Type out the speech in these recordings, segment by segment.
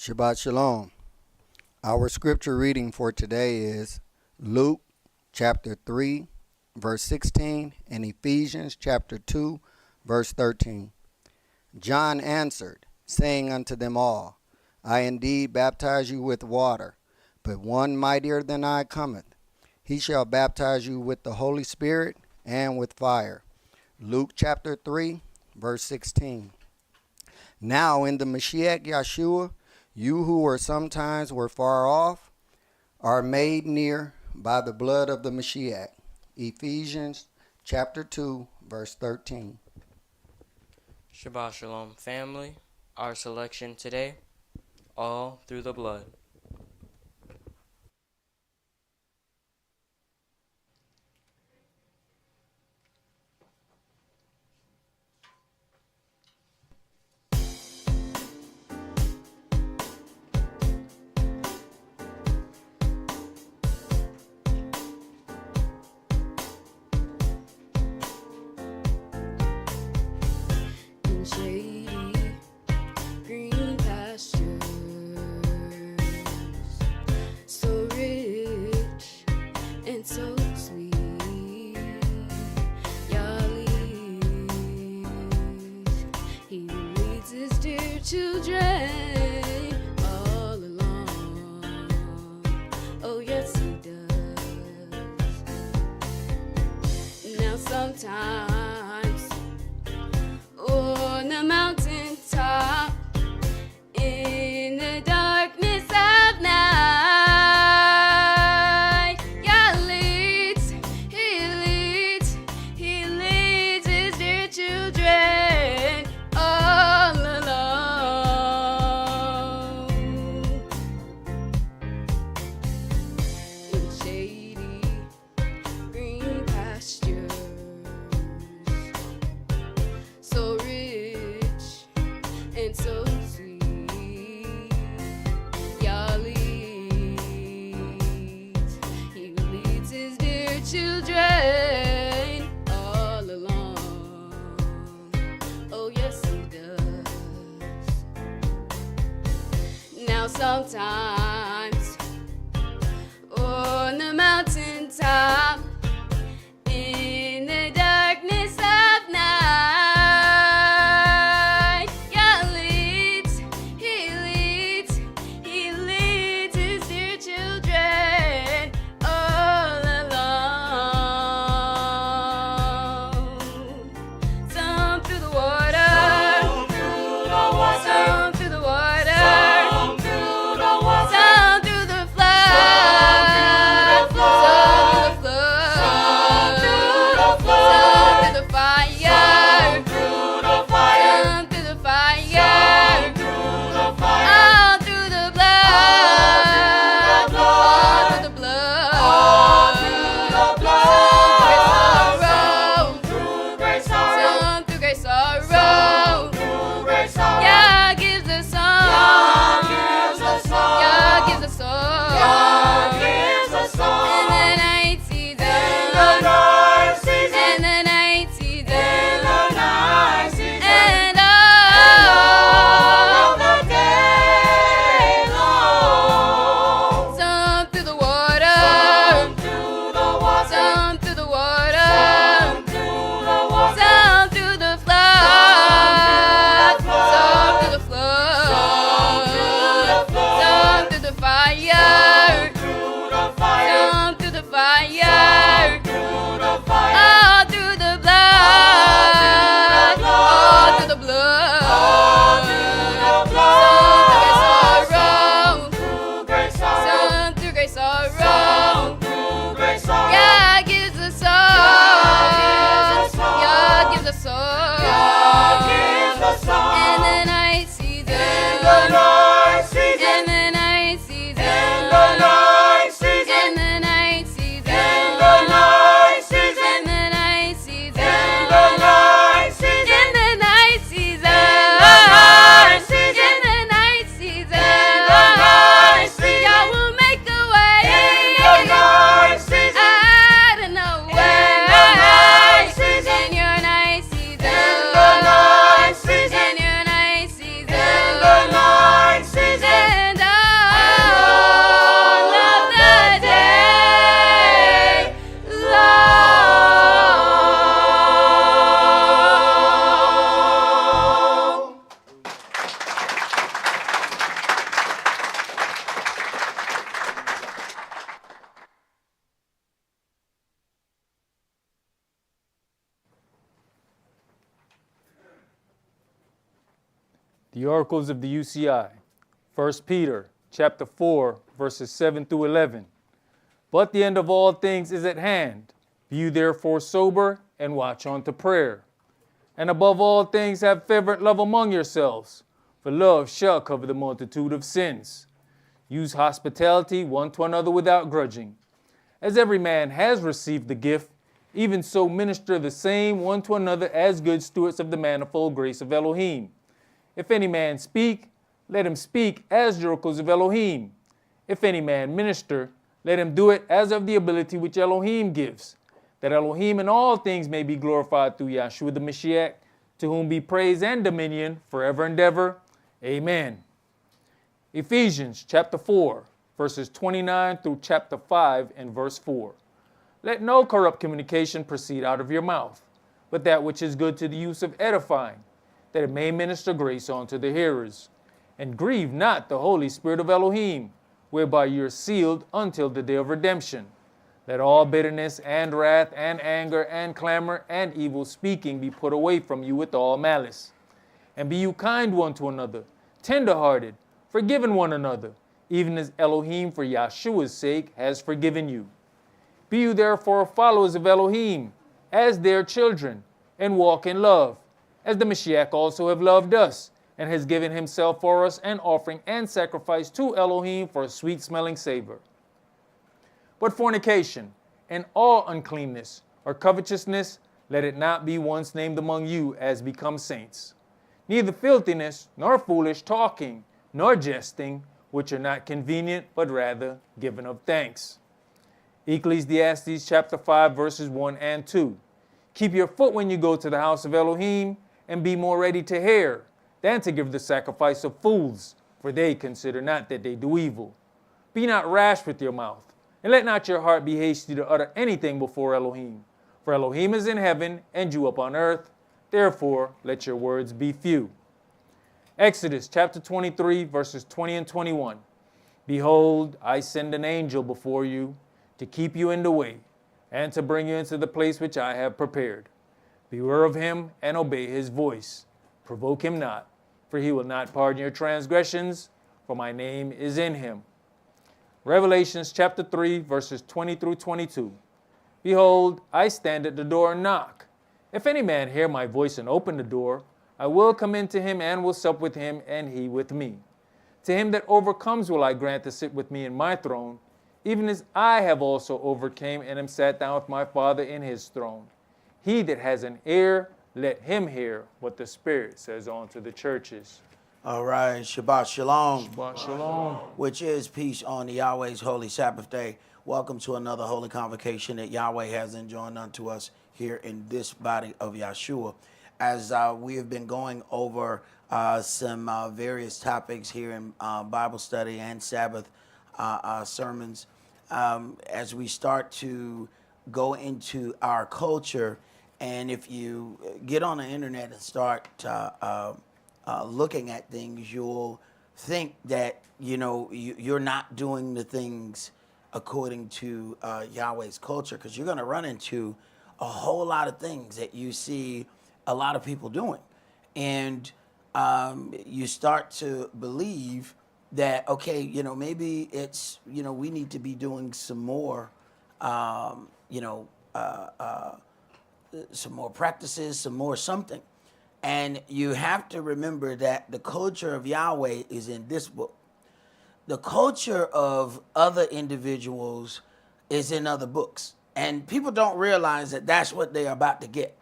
Shabbat Shalom. Our scripture reading for today is Luke chapter 3, verse 16, and Ephesians chapter 2, verse 13. John answered, saying unto them all, I indeed baptize you with water, but one mightier than I cometh. He shall baptize you with the Holy Spirit and with fire. Luke chapter 3, verse 16. Now in the Mashiach Yeshua, you who sometimes were far off are made near by the blood of the Mashiach. Ephesians chapter 2, verse 13. Shabbat Shalom, family. Our selection today, all through the blood. Shady green pastures, so rich and so sweet. Yah He leads his dear children all along. Oh yes, he does. Now sometimes on the mountaintop, in the darkness of night, Yah leads, He leads his dear children all along. In shady green pastures, so rich and so sweet. Yah He leads his dear children all along. Oh yes, he does. Now sometimes on the mountaintop, in the darkness of night, Yah He leads his dear children all along. Some through the water, some through the water, some through the water, some through the water, some through the flood, some through the flood. The oracles of the UCI. 1 Peter chapter 4, verses 7 through 11. But the end of all things is at hand. Be you therefore sober and watch unto prayer. And above all things have fervent love among yourselves, for love shall cover the multitude of sins. Use hospitality one to another without grudging. As every man has received the gift, even so minister the same one to another as good stewards of the manifold grace of Elohim. If any man speak, let him speak as the oracles of Elohim. If any man minister, let him do it as of the ability which Elohim gives, that Elohim in all things may be glorified through Yahshua the Mashiach, to whom be praise and dominion forever and ever. Amen. Ephesians chapter 4, verses 29 through chapter 5 and verse 4. Let no corrupt communication proceed out of your mouth, but that which is good to the use of edifying, that it may minister grace unto the hearers. And grieve not the Holy Spirit of Elohim, whereby you are sealed until the day of redemption. Let all bitterness and wrath and anger and clamor and evil speaking be put away from you with all malice. And be you kind one to another, tender-hearted, forgiving one another, even as Elohim for Yahshua's sake has forgiven you. Be you therefore followers of Elohim, as their children, and walk in love, as the Mashiach also have loved us, and has given himself for us an offering and sacrifice to Elohim for a sweet-smelling savor. But fornication, and all uncleanness, or covetousness, let it not be once named among you as becomes saints. Neither filthiness, nor foolish talking, nor jesting, which are not convenient, but rather given of thanks. Ecclesiastes chapter 5, verses 1 and 2. Keep your foot when you go to the house of Elohim, and be more ready to hear than to give the sacrifice of fools, for they consider not that they do evil. Be not rash with your mouth, and let not your heart be hasty to utter anything before Elohim. For Elohim is in heaven, and you upon earth. Therefore, let your words be few. Exodus chapter 23, verses 20 and 21. Behold, I send an angel before you to keep you in the way, and to bring you into the place which I have prepared. Beware of him, and obey his voice. Provoke him not, for he will not pardon your transgressions, for my name is in him. Revelations chapter 3, verses 20 through 22. Behold, I stand at the door and knock. If any man hear my voice and open the door, I will come into him and will sup with him, and he with me. To him that overcomes will I grant to sit with me in my throne, even as I have also overcame and am sat down with my Father in his throne. He that has an ear, let him hear what the Spirit says unto the churches. All right, Shabbat Shalom, Shabbat shalom. which is peace on the Yahweh's holy Sabbath day. Welcome to another holy convocation that Yahweh has enjoined unto us here in this body of Yahshua. As we have been going over some various topics here in Bible study and Sabbath sermons, as we start to go into our culture, and if you get on the internet and start looking at things, you'll think that you're not doing the things according to Yahweh's culture, because you're going to run into a whole lot of things that you see a lot of people doing, and you start to believe that maybe it's we need to be doing some more some more practices, some more something. And you have to remember that the culture of Yahweh is in this book. The culture of other individuals is in other books. And people don't realize that that's what they're about to get.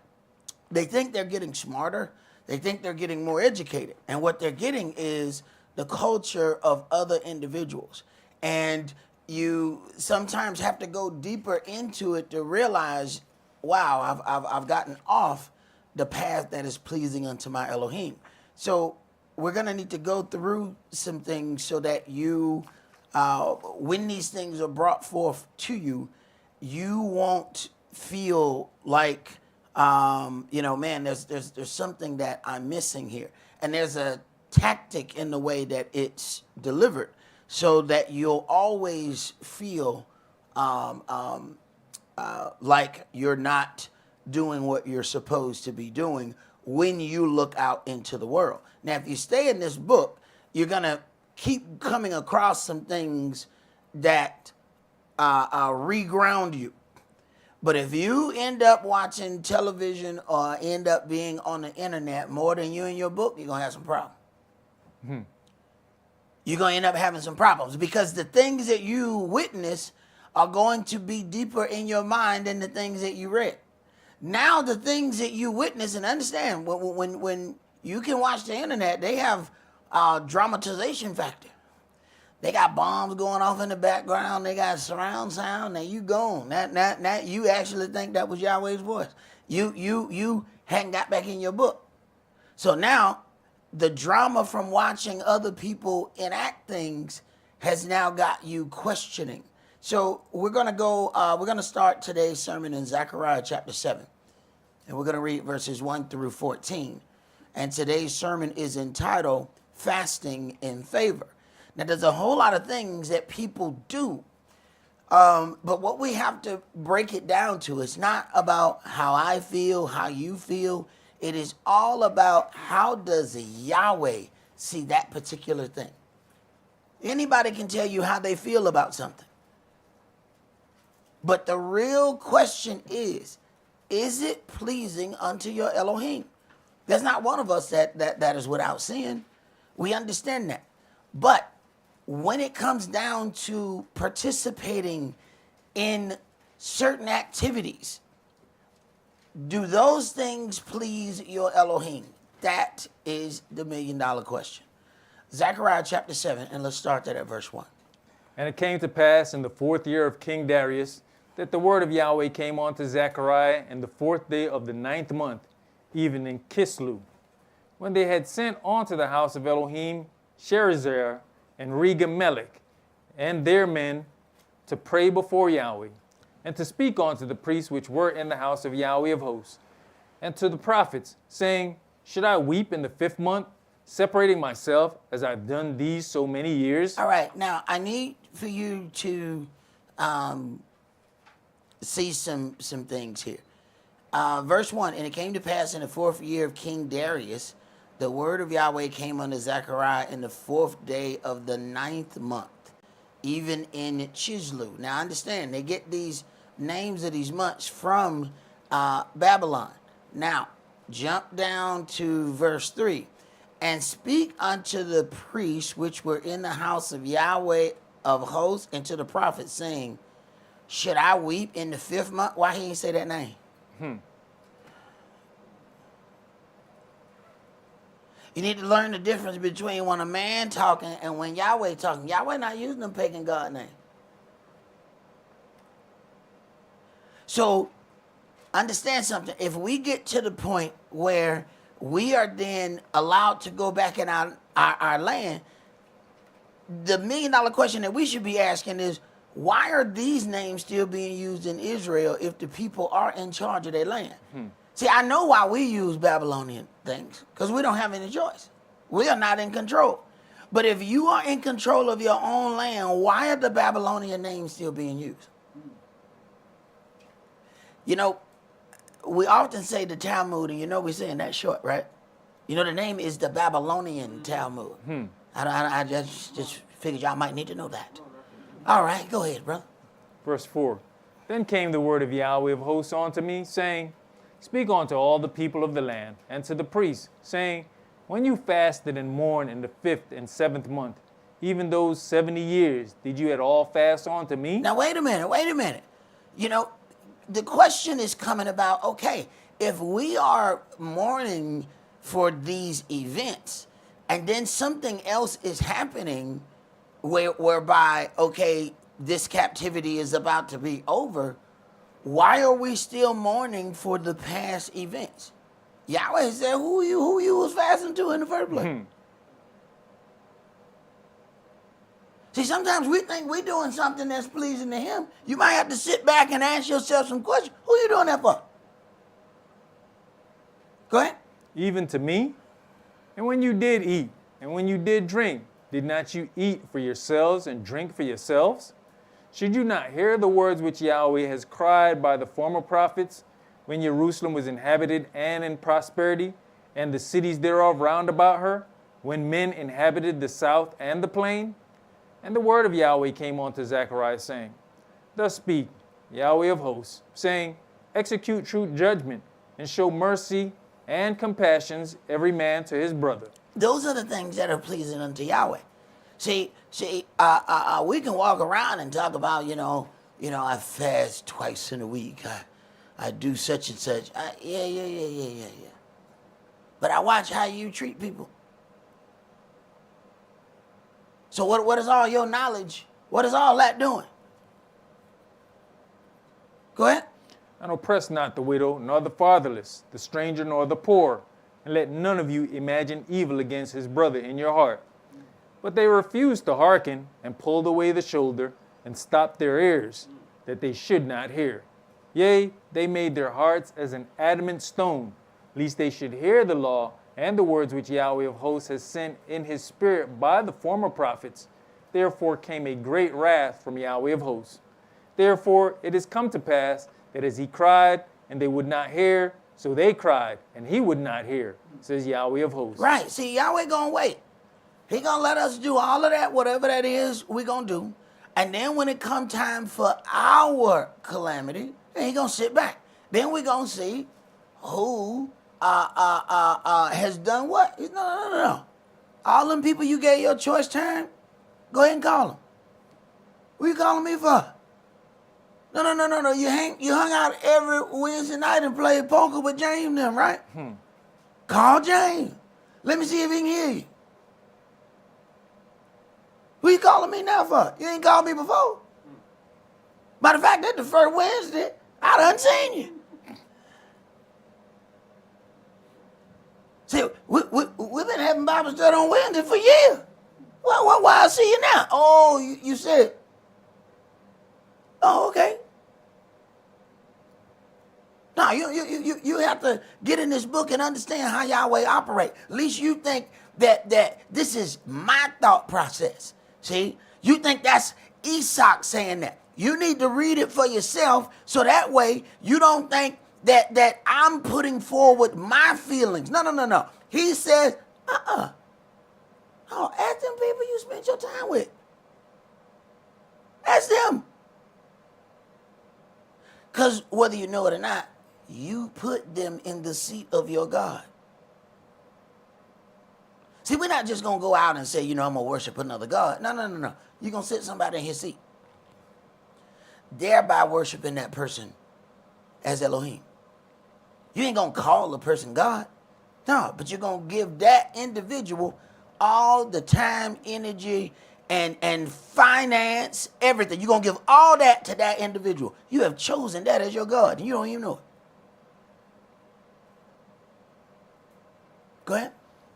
They think they're getting smarter. They think they're getting more educated. And what they're getting is the culture of other individuals. And you sometimes have to go deeper into it to realize, wow, I've gotten off the path that is pleasing unto my Elohim. So we're going to need to go through some things so that you, when these things are brought forth to you, you won't feel like, man, there's something that I'm missing here. And there's a tactic in the way that it's delivered so that you'll always feel like you're not doing what you're supposed to be doing when you look out into the world. Now, if you stay in this book, you're going to keep coming across some things that reground you. But if you end up watching television or end up being on the internet more than you in your book, you're going to have some problems. You're going to end up having some problems because the things that you witness are going to be deeper in your mind than the things that you read. Now, the things that you witness and understand, when you can watch the internet, they have dramatization factor. They got bombs going off in the background. They got surround sound. Now you gone. That you actually think that was Yahweh's voice. You hadn't got back in your book. So now the drama from watching other people enact things has now got you questioning. So we're gonna start today's sermon in Zechariah chapter 7. And we're gonna read verses 1 through 14. And today's sermon is entitled Fasting in Favor. Now, there's a whole lot of things that people do, but what we have to break it down to is not about how I feel, how you feel. It is all about how does Yahweh see that particular thing. Anybody can tell you how they feel about something. But the real question is it pleasing unto your Elohim? There's not one of us that is without sin. We understand that. But when it comes down to participating in certain activities, do those things please your Elohim? That is the $1 million question. Zechariah chapter 7, and let's start that at verse 1. And it came to pass in the 4th year of King Darius that the word of Yahweh came unto Zechariah in the 4th day of the 9th month, even in Kislev, when they had sent unto the house of Elohim Sherezer and Regamelech and their men to pray before Yahweh, and to speak unto the priests which were in the house of Yahweh of hosts, and to the prophets, saying, Should I weep in the 5th month, separating myself as I've done these so many years? All right, now I need for you to see some things here. Verse 1, and it came to pass in the 4th year of King Darius, the word of Yahweh came unto Zechariah in the 4th day of the 9th month, even in Chislev. Now understand, they get these names of these months from Babylon. Now, jump down to verse 3. And speak unto the priests which were in the house of Yahweh of hosts, and to the prophets, saying, Should I weep in the 5th month? Why he didn't say that name? You need to learn the difference between when a man talking and when Yahweh talking. Yahweh not using them pagan God name. So understand something. If we get to the point where we are then allowed to go back in our land, the $1 million question that we should be asking is, why are these names still being used in Israel if the people are in charge of their land? See, I know why we use Babylonian things, because we don't have any choice. We are not in control. But if you are in control of your own land, why are the Babylonian names still being used? You know, we often say the Talmud, and you know we're saying that short, right? You know, the name is the Babylonian Talmud. I just figured y'all might need to know that. All right, go ahead, brother. Verse 4. Then came the word of Yahweh of hosts unto me, saying, Speak unto all the people of the land, and to the priests, saying, When you fasted and mourned in the 5th and 7th month, even those 70 years, did you at all fast unto me? Now, wait a minute. You know, the question is coming about, okay, if we are mourning for these events, and then something else is happening whereby, okay, this captivity is about to be over, why are we still mourning for the past events? Yahweh said, who you was fasting to in the first place? See, sometimes we think we're doing something that's pleasing to him. You might have to sit back and ask yourself some questions. Who you doing that for? Go ahead. Even to me? And when you did eat, and when you did drink, did not you eat for yourselves and drink for yourselves? Should you not hear the words which Yahweh has cried by the former prophets, when Jerusalem was inhabited and in prosperity, and the cities thereof round about her, when men inhabited the south and the plain? And the word of Yahweh came unto Zechariah, saying, Thus speak Yahweh of hosts, saying, Execute true judgment, and show mercy and compassions every man to his brother. Those are the things that are pleasing unto Yahweh. See, we can walk around and talk about, I fast twice in a week. I do such and such. Yeah. But I watch how you treat people. So what is all your knowledge? What is all that doing? Go ahead. And oppress not the widow, nor the fatherless, the stranger, nor the poor, and let none of you imagine evil against his brother in your heart. But they refused to hearken, and pulled away the shoulder, and stopped their ears, that they should not hear. Yea, they made their hearts as an adamant stone, lest they should hear the law and the words which Yahweh of hosts has sent in his spirit by the former prophets. Therefore came a great wrath from Yahweh of hosts. Therefore it is come to pass that as he cried, and they would not hear, so they cried, and he would not hear, says Yahweh of hosts. Right. See, Yahweh gonna wait. He gonna let us do all of that, whatever that is, we gonna do. And then when it come time for our calamity, then he gonna sit back. Then we gonna see who has done what. No. All them people you gave your choice time, go ahead and call them. What you calling me for? No. You hung out every Wednesday night and played poker with James and them, right? Call James. Let me see if he can hear you. Who you calling me now for? You ain't called me before. Matter of fact, that's the first Wednesday I done seen you. See, we've been having Bible study on Wednesday for years. Why I see you now? Oh, you said, oh, okay. No, you have to get in this book and understand how Yahweh operate. At least you think that this is my thought process. See, you think that's Esaac saying that. You need to read it for yourself so that way you don't think that I'm putting forward my feelings. No. He says, No, ask them people you spent your time with. Ask them. Because whether you know it or not, you put them in the seat of your God. See, we're not just going to go out and say, I'm going to worship another God. No. You're going to sit somebody in his seat. Thereby worshiping that person as Elohim. You ain't going to call the person God. No, but you're going to give that individual all the time, energy, and finance, everything. You're going to give all that to that individual. You have chosen that as your God, and you don't even know it. Go ahead.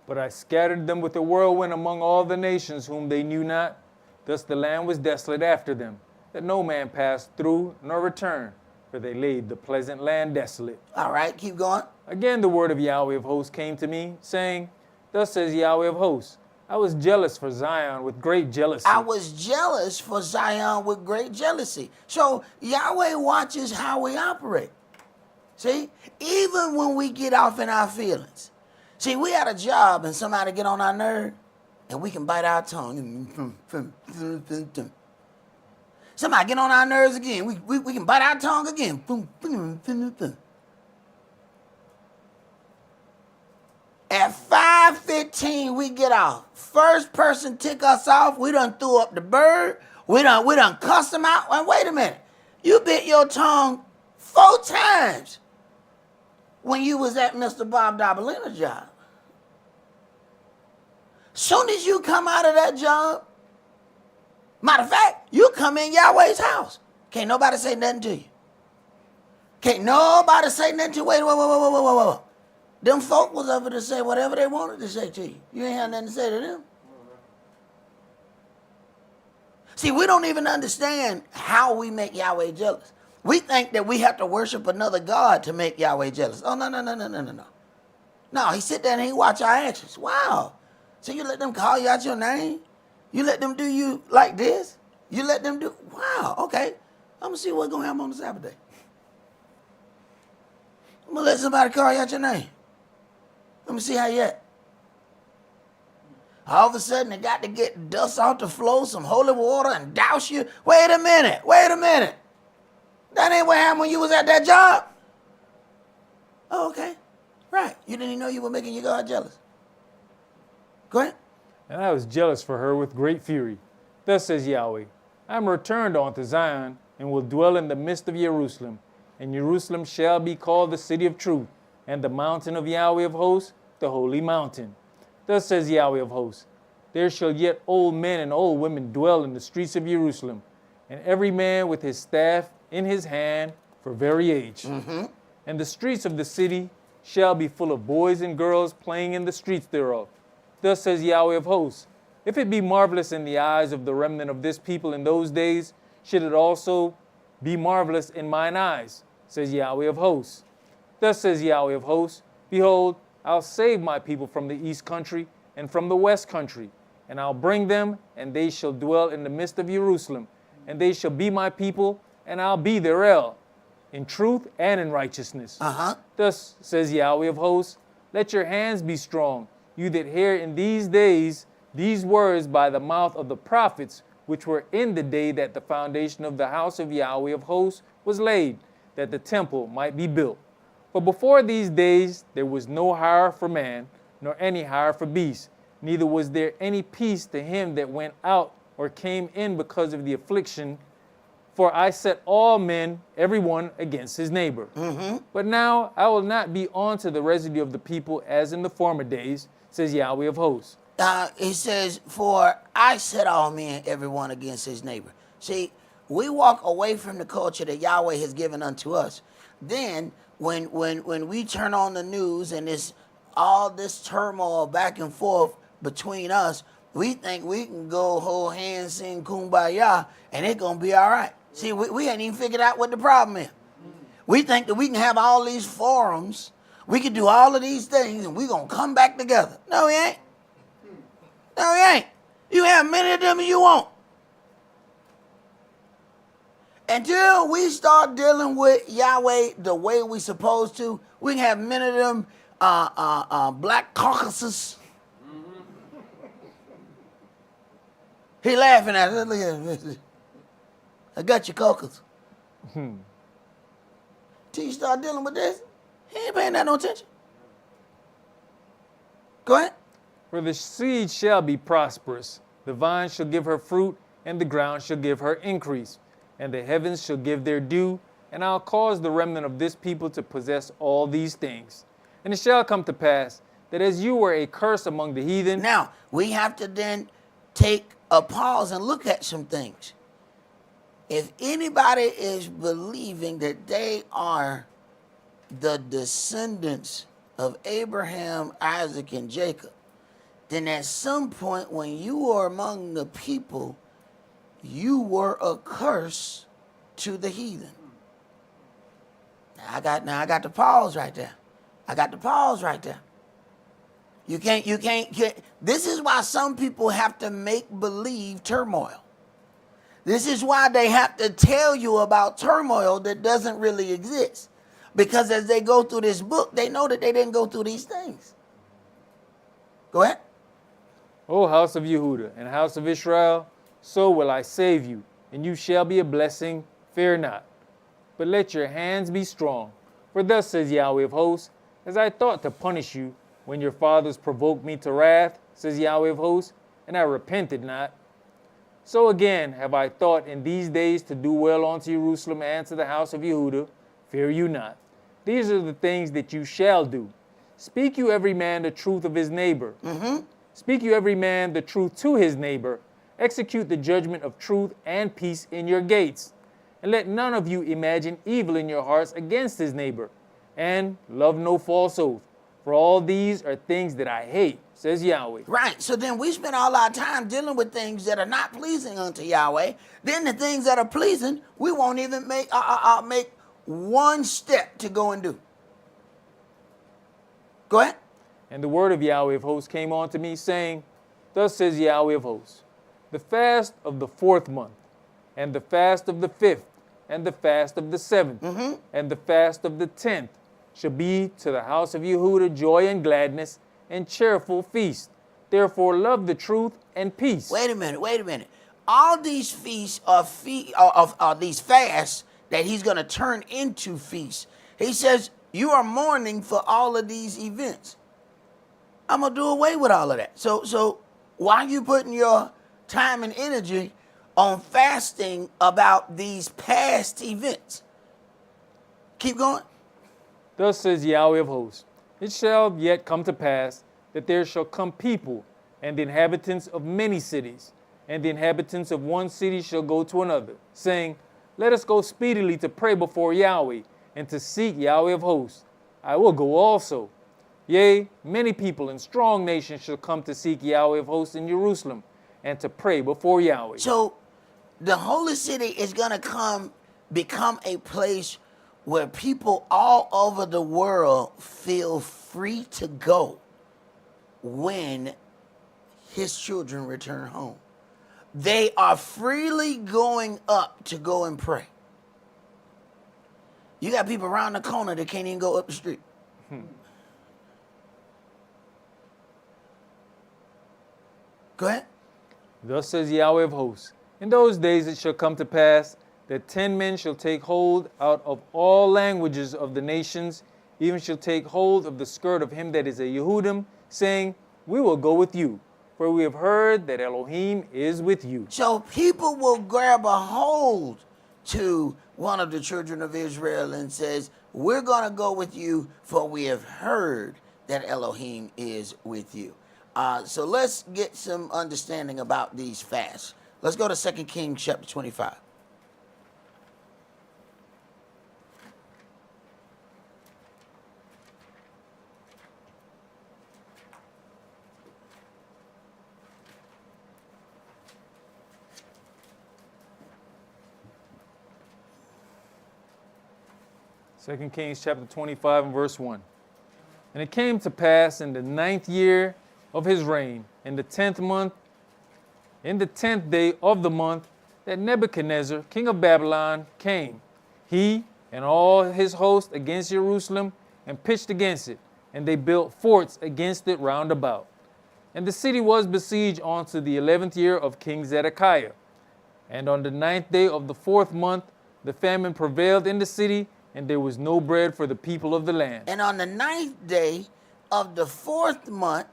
But I scattered them with a whirlwind among all the nations whom they knew not. Thus the land was desolate after them, that no man passed through nor returned, for they laid the pleasant land desolate. All right, keep going. Again the word of Yahweh of hosts came to me, saying, Thus says Yahweh of hosts, I was jealous for Zion with great jealousy. I was jealous for Zion with great jealousy. So Yahweh watches how we operate. See, even when we get off in our feelings. See, we had a job and somebody get on our nerve and we can bite our tongue. Somebody get on our nerves again. We can bite our tongue again. At 5:15, we get off. First person tick us off, we done threw up the bird. We done cussed them out. And wait a minute. You bit your tongue 4 times when you was at Mr. Bob Dabalina's job. Soon as you come out of that job, matter of fact, you come in Yahweh's house. Can't nobody say nothing to you. Can't nobody say nothing to you. Wait. Them folk was over to say whatever they wanted to say to you. You ain't had nothing to say to them. See, we don't even understand how we make Yahweh jealous. We think that we have to worship another God to make Yahweh jealous. Oh, no. No, he sit there and he watch our actions. Wow. So you let them call you out your name? You let them do you like this? You let them do, wow, okay. I'm going to see what's going to happen on the Sabbath day. I'm going to let somebody call you out your name. Let me see how you at. All of a sudden, they got to get dust off the floor, some holy water, and douse you. Wait a minute. That ain't what happened when you was at that job. Oh, okay. Right. You didn't even know you were making your God jealous. Go ahead. And I was jealous for her with great fury. Thus says Yahweh, I am returned unto Zion, and will dwell in the midst of Jerusalem. And Jerusalem shall be called the city of truth, and the mountain of Yahweh of hosts, the holy mountain. Thus says Yahweh of hosts, there shall yet old men and old women dwell in the streets of Jerusalem, and every man with his staff in his hand for very age. And the streets of the city shall be full of boys and girls playing in the streets thereof. Thus says Yahweh of hosts, if it be marvelous in the eyes of the remnant of this people in those days, should it also be marvelous in mine eyes, says Yahweh of hosts. Thus says Yahweh of hosts, behold, I'll save my people from the east country and from the west country, and I'll bring them, and they shall dwell in the midst of Jerusalem, and they shall be my people, and I'll be their El, in truth and in righteousness. Thus says Yahweh of hosts, let your hands be strong, you that hear in these days these words by the mouth of the prophets, which were in the day that the foundation of the house of Yahweh of hosts was laid, that the temple might be built. For before these days there was no hire for man, nor any hire for beast, neither was there any peace to him that went out or came in because of the affliction. For I set all men, every one, against his neighbor. But now I will not be unto the residue of the people as in the former days, says Yahweh of hosts. He says, for I set all men, every one against his neighbor. See, we walk away from the culture that Yahweh has given unto us. Then, when we turn on the news and it's all this turmoil back and forth between us, we think we can go hold hands, sing kumbaya, and it's going to be all right. See, we ain't even figured out what the problem is. We think that we can have all these forums, we can do all of these things, and we're going to come back together. No, we ain't. No, we ain't. You have many of them and you won't. Until we start dealing with Yahweh the way we supposed to, we can have many of them black caucuses. He laughing at us. Look at him. I got your caucus. Till you start dealing with this, he ain't paying that no attention. Go ahead. For the seed shall be prosperous, the vine shall give her fruit, and the ground shall give her increase, and the heavens shall give their dew, and I'll cause the remnant of this people to possess all these things. And it shall come to pass that as you were a curse among the heathen. Now, we have to then take a pause and look at some things. If anybody is believing that they are the descendants of Abraham, Isaac, and Jacob, then at some point when you were among the people, you were a curse to the heathen. Now I got the pause right there. You can't. This is why some people have to make believe turmoil. This is why they have to tell you about turmoil that doesn't really exist. Because as they go through this book, they know that they didn't go through these things. Go ahead. O house of Yehudah and house of Israel, so will I save you, and you shall be a blessing, fear not. But let your hands be strong. For thus says Yahweh of hosts, as I thought to punish you when your fathers provoked me to wrath, says Yahweh of hosts, and I repented not. So again have I thought in these days to do well unto Jerusalem and to the house of Yehudah, fear you not. These are the things that you shall do. Speak you every man the truth of his neighbor. Speak you every man the truth to his neighbor. Execute the judgment of truth and peace in your gates. And let none of you imagine evil in your hearts against his neighbor. And love no false oath. For all these are things that I hate, says Yahweh. Right. So then we spend all our time dealing with things that are not pleasing unto Yahweh. Then the things that are pleasing, we won't even make one step to go and do. Go ahead. And the word of Yahweh of hosts came on to me, saying, thus says Yahweh of hosts, the fast of the 4th month, and the fast of the 5th, and the fast of the 7th, and the fast of the 10th, shall be to the house of Yehuda joy and gladness and cheerful feast. Therefore love the truth and peace. Wait a minute. All these feasts are these fasts that he's going to turn into feasts. He says, you are mourning for all of these events. I'm going to do away with all of that. So why are you putting your time and energy on fasting about these past events? Keep going. Thus says Yahweh of hosts, it shall yet come to pass that there shall come people and the inhabitants of many cities, and the inhabitants of one city shall go to another, saying, let us go speedily to pray before Yahweh, and to seek Yahweh of hosts. I will go also. Yea, many people and strong nations shall come to seek Yahweh of hosts in Jerusalem, and to pray before Yahweh. So the holy city is going to become a place where people all over the world feel free to go when his children return home. They are freely going up to go and pray. You got people around the corner that can't even go up the street. Go ahead. Thus says Yahweh of hosts, in those days it shall come to pass that 10 men shall take hold out of all languages of the nations, even shall take hold of the skirt of him that is a Yehudim, saying, we will go with you, for we have heard that Elohim is with you. So people will grab a hold to one of the children of Israel and says, we're going to go with you, for we have heard that Elohim is with you. So let's get some understanding about these fasts. Let's go to 2 Kings chapter 25. Second Kings chapter 25 and verse 1. And it came to pass in the 9th year of his reign, in the 10th month, in the 10th day of the month, that Nebuchadnezzar, king of Babylon, came, he and all his host against Jerusalem, and pitched against it, and they built forts against it round about. And the city was besieged unto the 11th year of King Zedekiah. And on the 9th day of the 4th month, the famine prevailed in the city, and there was no bread for the people of the land. And on the 9th day of the 4th month,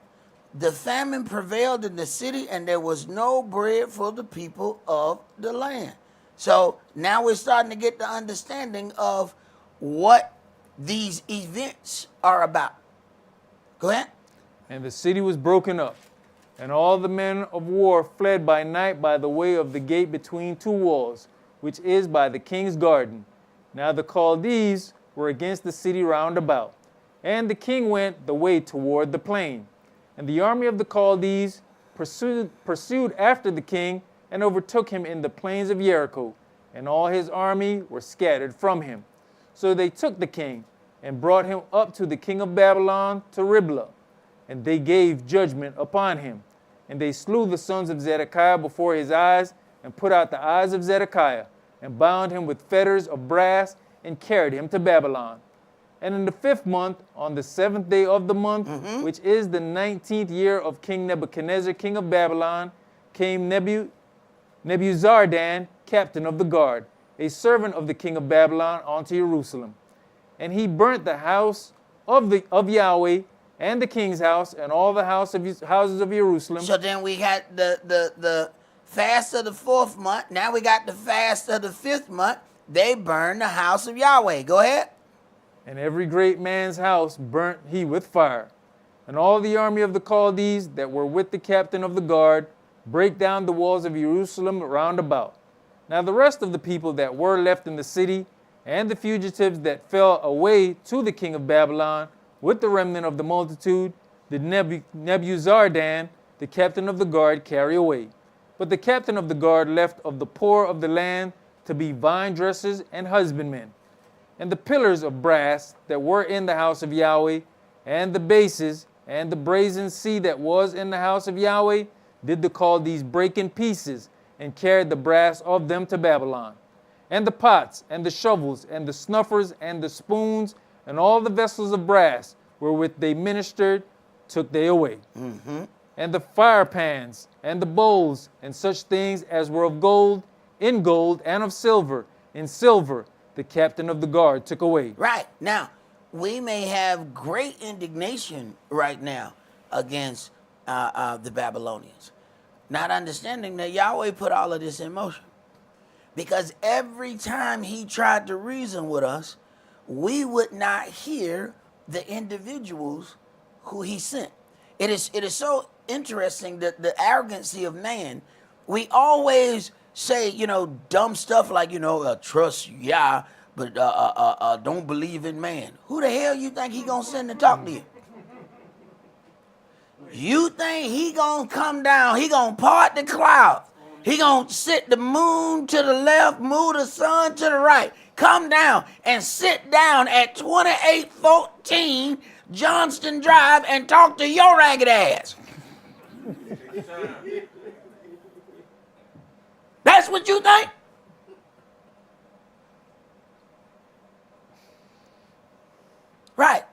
the famine prevailed in the city, and there was no bread for the people of the land. So now we're starting to get the understanding of what these events are about. Go ahead. And the city was broken up, and all the men of war fled by night by the way of the gate between two walls, which is by the king's garden. Now the Chaldees were against the city round about, and the king went the way toward the plain. And the army of the Chaldees pursued after the king, and overtook him in the plains of Jericho, and all his army were scattered from him. So they took the king, and brought him up to the king of Babylon to Riblah, and they gave judgment upon him. And they slew the sons of Zedekiah before his eyes, and put out the eyes of Zedekiah, and bound him with fetters of brass, and carried him to Babylon. And in the 5th month, on the 7th day of the month, which is the 19th year of King Nebuchadnezzar, king of Babylon, came Nebuzaradan, captain of the guard, a servant of the king of Babylon, unto Jerusalem. And he burnt the house of Yahweh, and the king's house, and all the houses of Jerusalem. So then we had the fast of the 4th month. Now we got the fast of the 5th month. They burned the house of Yahweh. Go ahead. And every great man's house burnt he with fire. And all the army of the Chaldees that were with the captain of the guard brake down the walls of Jerusalem round about. Now the rest of the people that were left in the city, and the fugitives that fell away to the king of Babylon, with the remnant of the multitude, did Nebuzaradan, the captain of the guard, carry away. But the captain of the guard left of the poor of the land to be vine dressers and husbandmen. And the pillars of brass that were in the house of Yahweh, and the bases, and the brazen sea that was in the house of Yahweh, did the Chaldees break in pieces, and carried the brass of them to Babylon. And the pots, and the shovels, and the snuffers, and the spoons, and all the vessels of brass wherewith they ministered took they away. And the fire pans, and the bowls, and such things as were of gold, in gold, and of silver, in silver, the captain of the guard took away. Right. Now, we may have great indignation right now against the Babylonians, not understanding that Yahweh put all of this in motion. Because every time he tried to reason with us, we would not hear the individuals who he sent. It is so interesting that the arrogancy of man, we always say, dumb stuff like, trust Yah, but don't believe in man. Who the hell you think he gonna send to talk to you? You think he gonna come down, he gonna part the clouds, he gonna sit the moon to the left, move the sun to the right, come down and sit down at 2814 Johnston Drive and talk to your ragged ass? That's what you think? Right.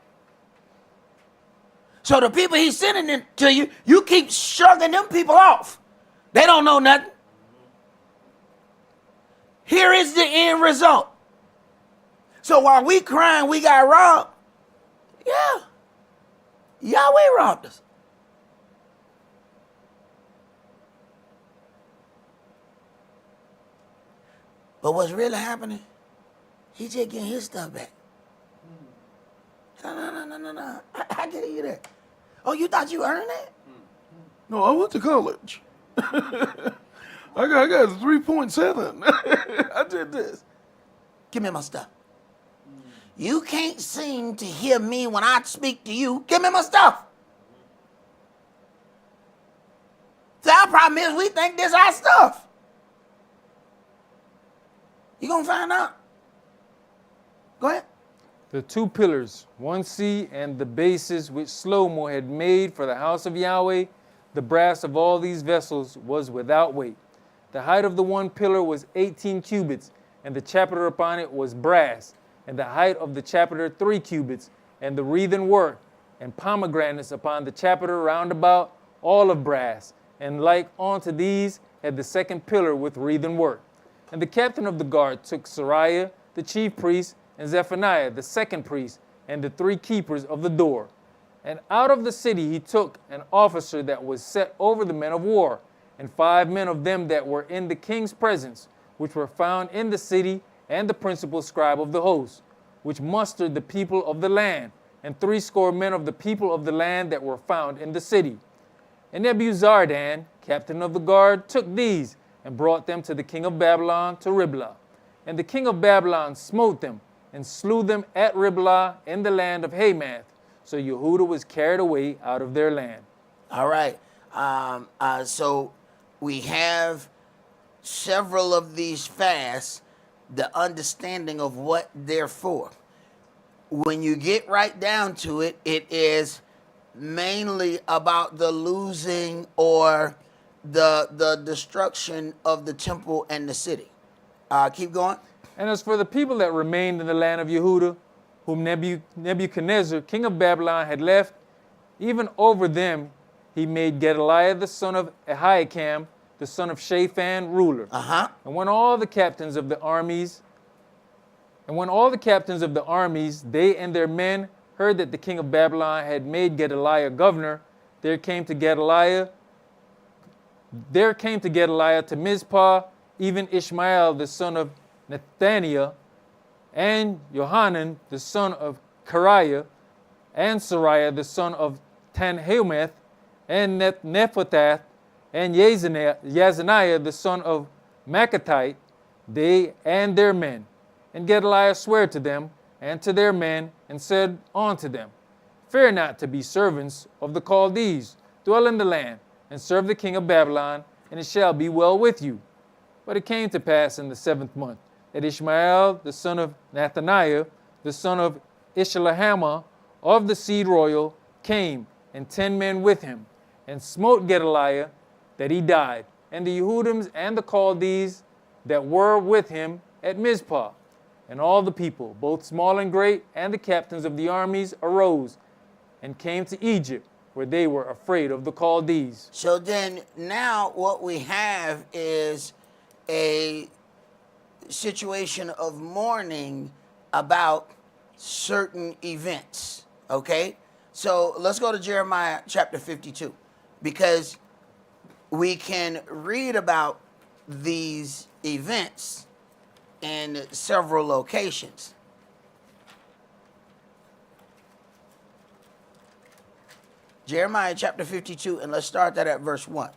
So the people he's sending them to you, you keep shrugging them people off. They don't know nothing. Here is the end result. So while we crying we got robbed, yeah, Yahweh robbed us. But what's really happening, he just getting his stuff back. No. I can't hear that. Oh, you thought you earned that? No, I went to college. I got a 3.7. I did this. Give me my stuff. You can't seem to hear me when I speak to you. Give me my stuff. See, our problem is we think this our stuff. You gonna find out. Go ahead. The two pillars, 1C, and the bases which Shlomo had made for the house of Yahweh, the brass of all these vessels was without weight. The height of the one pillar was 18 cubits, and the chapiter upon it was brass, and the height of the chapiter 3 cubits, and the wreathen work, and pomegranates upon the chapiter round about, all of brass, and like unto these had the second pillar with wreathen work. And the captain of the guard took Sariah, the chief priest, and Zephaniah, the second priest, and the 3 keepers of the door. And out of the city he took an officer that was set over the men of war, and 5 men of them that were in the king's presence, which were found in the city, and the principal scribe of the host, which mustered the people of the land, and 60 men of the people of the land that were found in the city. And Nebuzaradan, captain of the guard, took these, and brought them to the king of Babylon to Riblah. And the king of Babylon smote them, and slew them at Riblah in the land of Hamath. So Yehudah was carried away out of their land. All right. So we have several of these fasts, the understanding of what they're for. When you get right down to it, it is mainly about the losing or the destruction of the temple and the city. Keep going. And as for the people that remained in the land of Yehudah, whom Nebuchadnezzar, king of Babylon, had left, even over them he made Gedaliah the son of Ahikam, the son of Shaphan, ruler. And when all the captains of the armies, they and their men, heard that the king of Babylon had made Gedaliah governor, there came to Gedaliah to Mizpah, even Ishmael the son of Nethaniah, and Johanan the son of Kariah, and Sariah the son of Tanhumeth, and Nephathath, and Yazaniah the son of Machathite, they and their men. And Gedaliah sware to them and to their men, and said unto them, Fear not to be servants of the Chaldees, dwell in the land, and serve the king of Babylon, and it shall be well with you. But it came to pass in the 7th month, that Ishmael the son of Nathaniah, the son of Ishlahama, of the seed royal, came, and 10 men with him, and smote Gedaliah, that he died, and the Yehudims and the Chaldees that were with him at Mizpah. And all the people, both small and great, and the captains of the armies arose and came to Egypt, where they were afraid of the Chaldees. So then now what we have is a situation of mourning about certain events, okay? So let's go to Jeremiah chapter 52, because we can read about these events in several locations. Jeremiah chapter 52, and let's start that at verse 1.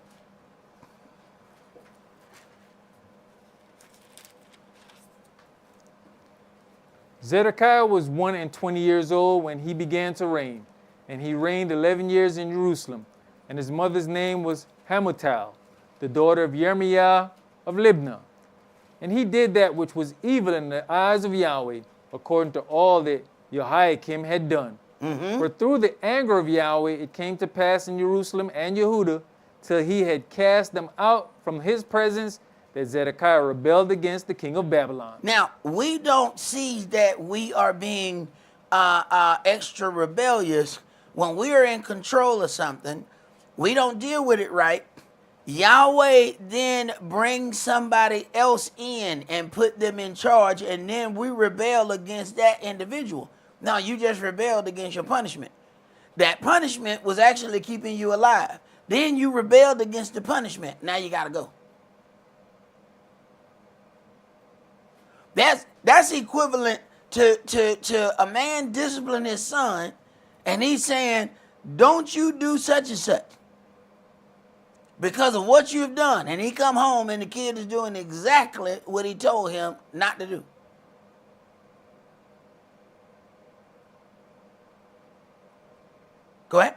Zedekiah was 120 years old when he began to reign, and he reigned 11 years in Jerusalem. And his mother's name was Hamutal, the daughter of Jeremiah of Libnah. And he did that which was evil in the eyes of Yahweh, according to all that Jehoiakim had done. For through the anger of Yahweh it came to pass in Jerusalem and Yehudah, till he had cast them out from his presence, that Zedekiah rebelled against the king of Babylon. Now, we don't see that we are being extra rebellious when we are in control of something. We don't deal with it right. Yahweh then brings somebody else in and put them in charge, and then we rebel against that individual. Now, you just rebelled against your punishment. That punishment was actually keeping you alive. Then you rebelled against the punishment. Now you got to go. That's equivalent to a man disciplining his son, and he's saying, don't you do such and such because of what you've done. And he come home and the kid is doing exactly what he told him not to do. Go ahead.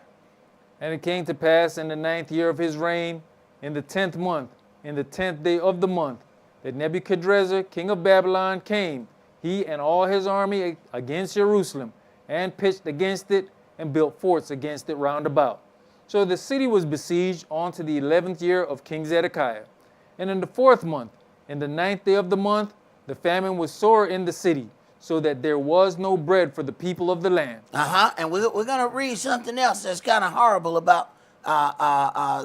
And it came to pass in the 9th year of his reign, in the 10th month, in the 10th day of the month, that Nebuchadrezzar, king of Babylon, came, he and all his army, against Jerusalem, and pitched against it, and built forts against it round about. So the city was besieged on to the 11th year of King Zedekiah. And in the 4th month, in the 9th day of the month, the famine was sore in the city, so that there was no bread for the people of the land. And we're going to read something else that's kind of horrible about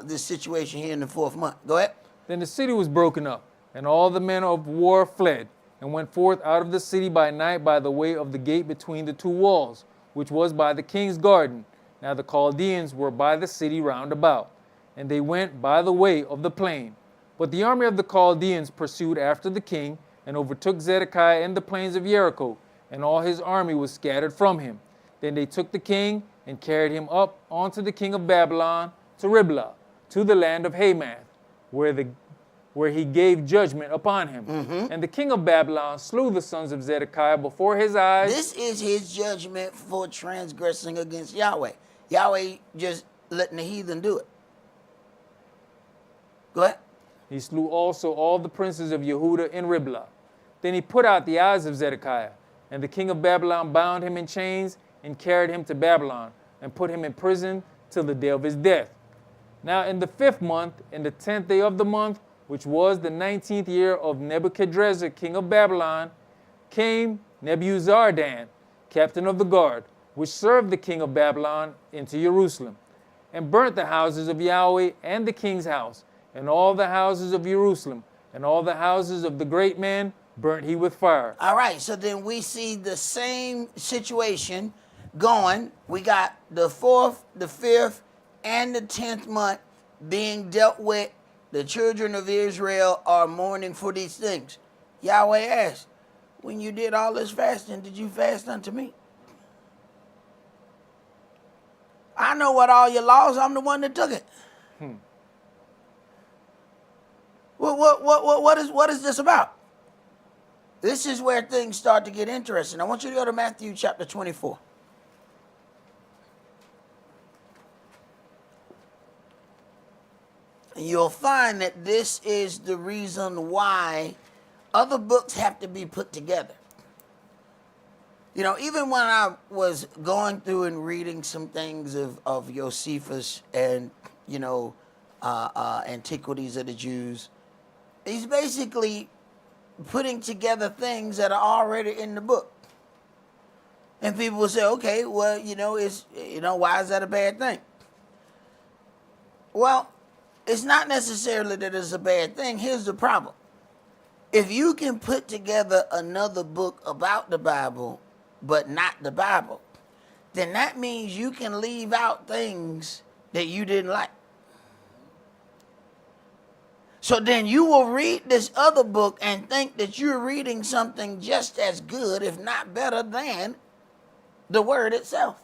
this situation here in the 4th month. Go ahead. Then the city was broken up, and all the men of war fled, and went forth out of the city by night by the way of the gate between the two walls, which was by the king's garden. Now the Chaldeans were by the city round about, and they went by the way of the plain. But the army of the Chaldeans pursued after the king, and overtook Zedekiah in the plains of Jericho, and all his army was scattered from him. Then they took the king, and carried him up unto the king of Babylon, to Riblah, to the land of Hamath, where he gave judgment upon him. And the king of Babylon slew the sons of Zedekiah before his eyes. This is his judgment for transgressing against Yahweh. Yahweh just letting the heathen do it. Go ahead. He slew also all the princes of Yehudah in Riblah. Then he put out the eyes of Zedekiah, and the king of Babylon bound him in chains, and carried him to Babylon, and put him in prison till the day of his death. Now in the 5th month, in the 10th day of the month, which was the 19th year of Nebuchadrezzar, king of Babylon, came Nebuzaradan, captain of the guard, which served the king of Babylon, into Jerusalem, and burnt the houses of Yahweh and the king's house, and all the houses of Jerusalem, and all the houses of the great men burnt he with fire. All right, so then we see the same situation going. We got the 4th, the 5th, and the 10th month being dealt with. The children of Israel are mourning for these things. Yahweh asked, when you did all this fasting, did you fast unto me? I know what all your laws, I'm the one that took it. What is this about? This is where things start to get interesting. I want you to go to Matthew chapter 24. And you'll find that this is the reason why other books have to be put together. You know, even when I was going through and reading some things of Josephus and, you know, Antiquities of the Jews, he's basically putting together things that are already in the book. And people will say, okay, well, why is that a bad thing? Well, it's not necessarily that it's a bad thing. Here's the problem. If you can put together another book about the Bible, but not the Bible, then that means you can leave out things that you didn't like. So then you will read this other book and think that you're reading something just as good, if not better, than the word itself.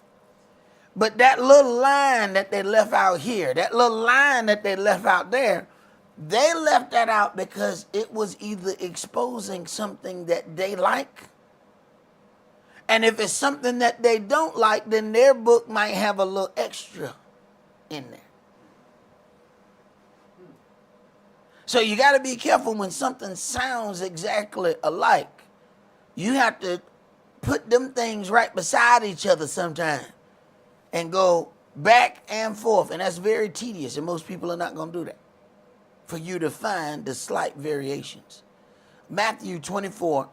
But that little line that they left out here, that little line that they left out there, they left that out because it was either exposing something that they like, and if it's something that they don't like, then their book might have a little extra in there. So you got to be careful when something sounds exactly alike. You have to put them things right beside each other sometime and go back and forth. And that's very tedious, and most people are not going to do that, for you to find the slight variations. Matthew 24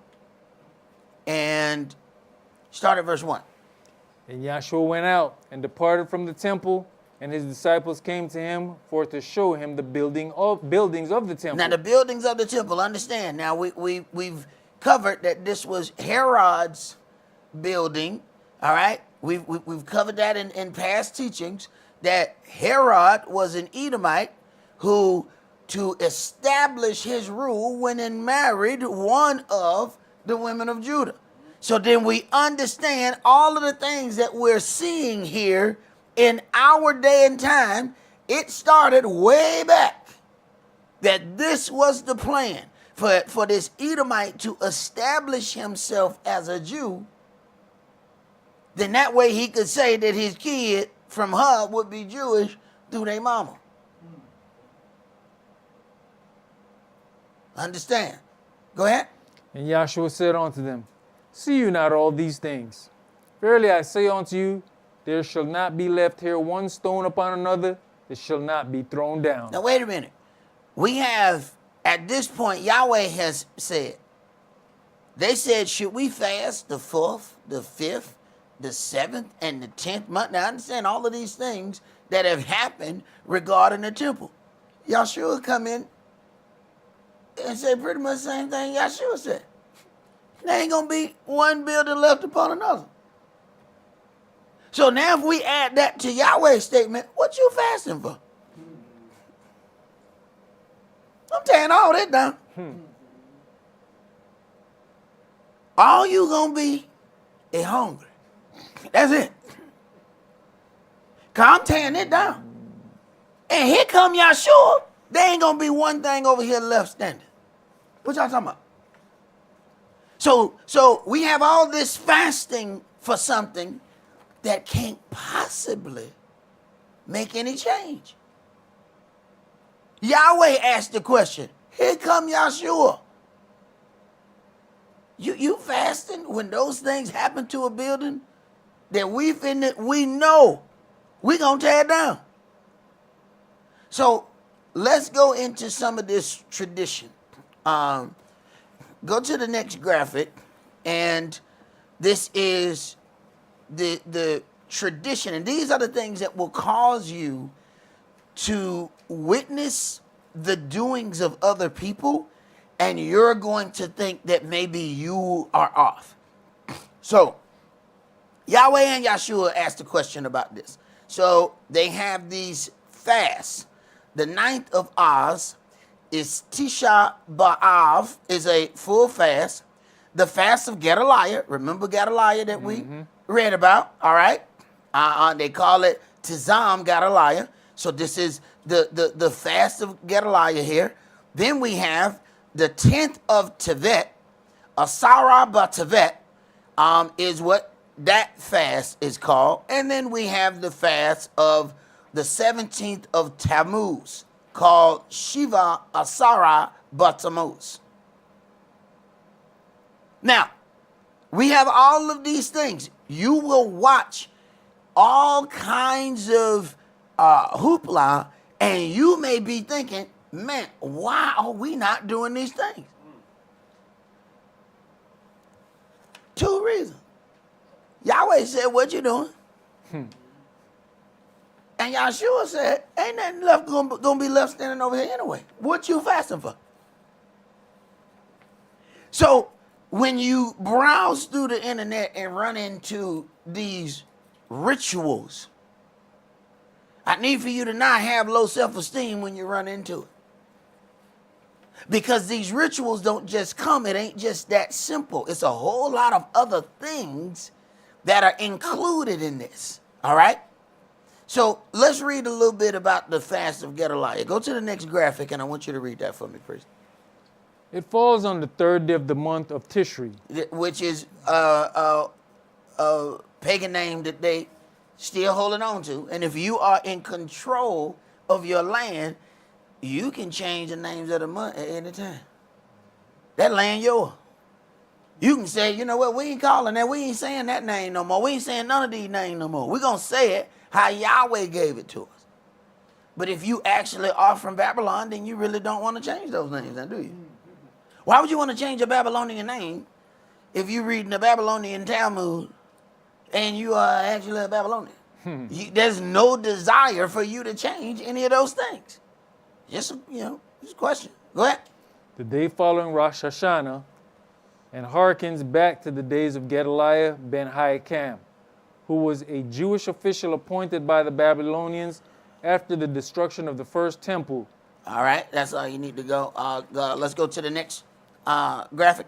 and start at verse 1. And Yahshua went out and departed from the temple, and his disciples came to him for to show him the buildings of the temple. Now, the buildings of the temple, understand. Now, we've covered that this was Herod's building, all right? We've covered that in past teachings, that Herod was an Edomite who, to establish his rule, went and married one of the women of Judah. So then we understand all of the things that we're seeing here in our day and time. It started way back, that this was the plan for this Edomite to establish himself as a Jew. Then that way he could say that his kid from her would be Jewish through their mama. Understand? Go ahead. And Yahshua said unto them, See you not all these things? Verily I say unto you, there shall not be left here one stone upon another that shall not be thrown down. Now wait a minute. We have, at this point, Yahweh has said, they said, should we fast the 4th, the 5th, the 7th, and the 10th month? Now I understand all of these things that have happened regarding the temple. Yahshua come in and say pretty much the same thing Yahshua said. There ain't going to be one building left upon another. So now if we add that to Yahweh's statement, what you fasting for? I'm tearing all that down. All you going to be is hungry. That's it. Because I'm tearing it down. And here come Yahshua. There ain't going to be one thing over here left standing. What y'all talking about? So we have all this fasting for something that can't possibly make any change. Yahweh asked the question. Here come Yahshua. You fasting when those things happen to a building that we know we're going to tear it down. So let's go into some of this tradition. Go to the next graphic, and this is the tradition, and these are the things that will cause you to witness the doings of other people, and you're going to think that maybe you are off. So Yahweh and Yahshua asked a question about this. So they have these fasts. The 9th of Oz is Tisha B'Av, is a full fast. The fast of Gedaliah, remember Gedaliah that we read about, all right? They call it Tizam Gedaliah. So this is the fast of Gedaliah here. Then we have the 10th of Tevet, Asara B'Tevet, is what that fast is called. And then we have the fast of the 17th of Tammuz, called Shiva Asara B'Tammuz. Now, we have all of these things. You will watch all kinds of hoopla, and you may be thinking, man, why are we not doing these things? two reasons. Yahweh said, what you doing? And Yahshua said, ain't nothing left gonna be left standing over here anyway. What you fasting for? So when you browse through the internet and run into these rituals, I need for you to not have low self-esteem when you run into it. Because these rituals don't just come, it ain't just that simple. It's a whole lot of other things that are included in this. All right? So let's read a little bit about the fast of Gedaliah. Go to the next graphic, and I want you to read that for me, please. It falls on the third day of the month of Tishri. Which is a pagan name that they still holding on to. And if you are in control of your land, you can change the names of the month at any time. That land yours. You can say, you know what, we ain't calling that. We ain't saying that name no more. We ain't saying none of these names no more. We're going to say it how Yahweh gave it to us. But if you actually are from Babylon, then you really don't want to change those names, now, do you? Why would you want to change a Babylonian name if you're reading the Babylonian Talmud and you are actually a Babylonian? There's no desire for you to change any of those things. Just, just a question. Go ahead. The day following Rosh Hashanah, and harkens back to the days of Gedaliah ben Ahikam, who was a Jewish official appointed by the Babylonians after the destruction of the first temple. All right, that's all you need to go. Let's go to the next graphic.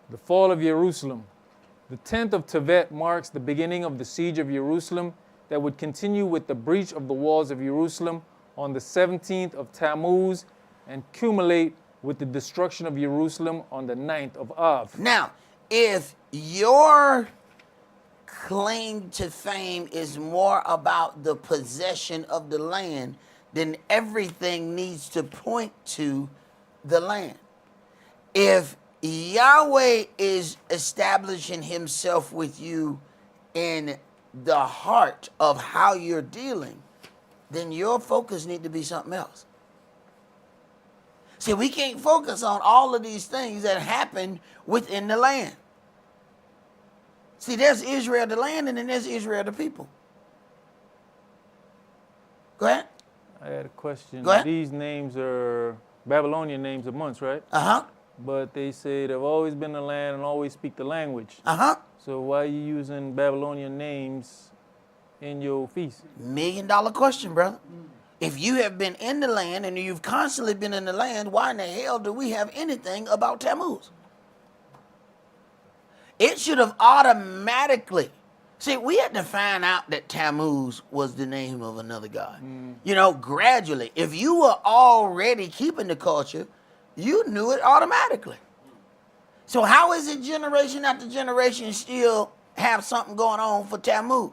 The fall of Jerusalem. The 10th of Tevet marks the beginning of the siege of Jerusalem that would continue with the breach of the walls of Jerusalem on the 17th of Tammuz and culminate with the destruction of Jerusalem on the 9th of Av. Now, if your claim to fame is more about the possession of the land, then everything needs to point to the land. If Yahweh is establishing himself with you in the heart of how you're dealing, then your focus need to be something else. See, we can't focus on all of these things that happen within the land. See, there's Israel the land, and then there's Israel the people. Go ahead. I had a question. Go ahead. These names are Babylonian names of months, right? Uh-huh. But they say they've always been the land and always speak the language. Uh-huh. So why are you using Babylonian names in your feast? $1 million question, brother. If you have been in the land and you've constantly been in the land, why in the hell do we have anything about Tammuz? It should have automatically. See, we had to find out that Tammuz was the name of another god. Gradually. If you were already keeping the culture, you knew it automatically. So how is it generation after generation still have something going on for Tammuz?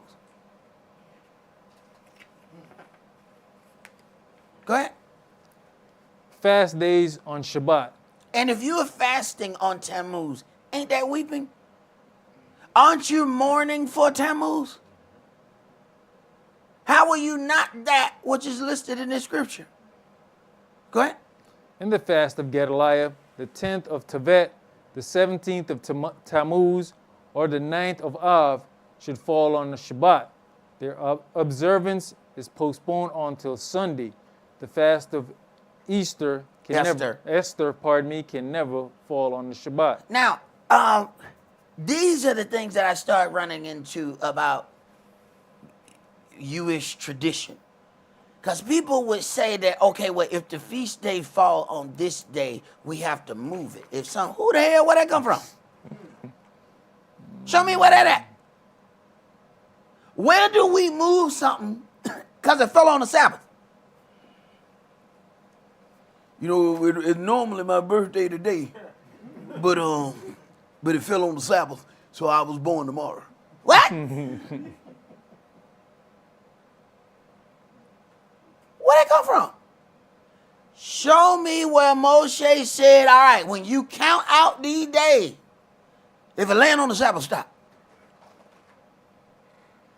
Go ahead. Fast days on Shabbat. And if you are fasting on Tammuz, ain't that weeping? Aren't you mourning for Tammuz? How are you not that which is listed in this scripture? Go ahead. In the fast of Gedaliah, the 10th of Tevet, the 17th of Tammuz, or the 9th of Av should fall on the Shabbat. Their observance is postponed until Sunday. The fast of Esther can never fall on the Shabbat. Now, these are the things that I start running into about Jewish tradition. Because people would say that, okay, well, if the feast day fall on this day, we have to move it. Who the hell, where that come from? Show me where that at. Where do we move something because it fell on the Sabbath? It's normally my birthday today, but it fell on the Sabbath, so I was born tomorrow. What? Where that come from? Show me where Moshe said, all right, when you count out these days, if it land on the Sabbath, stop.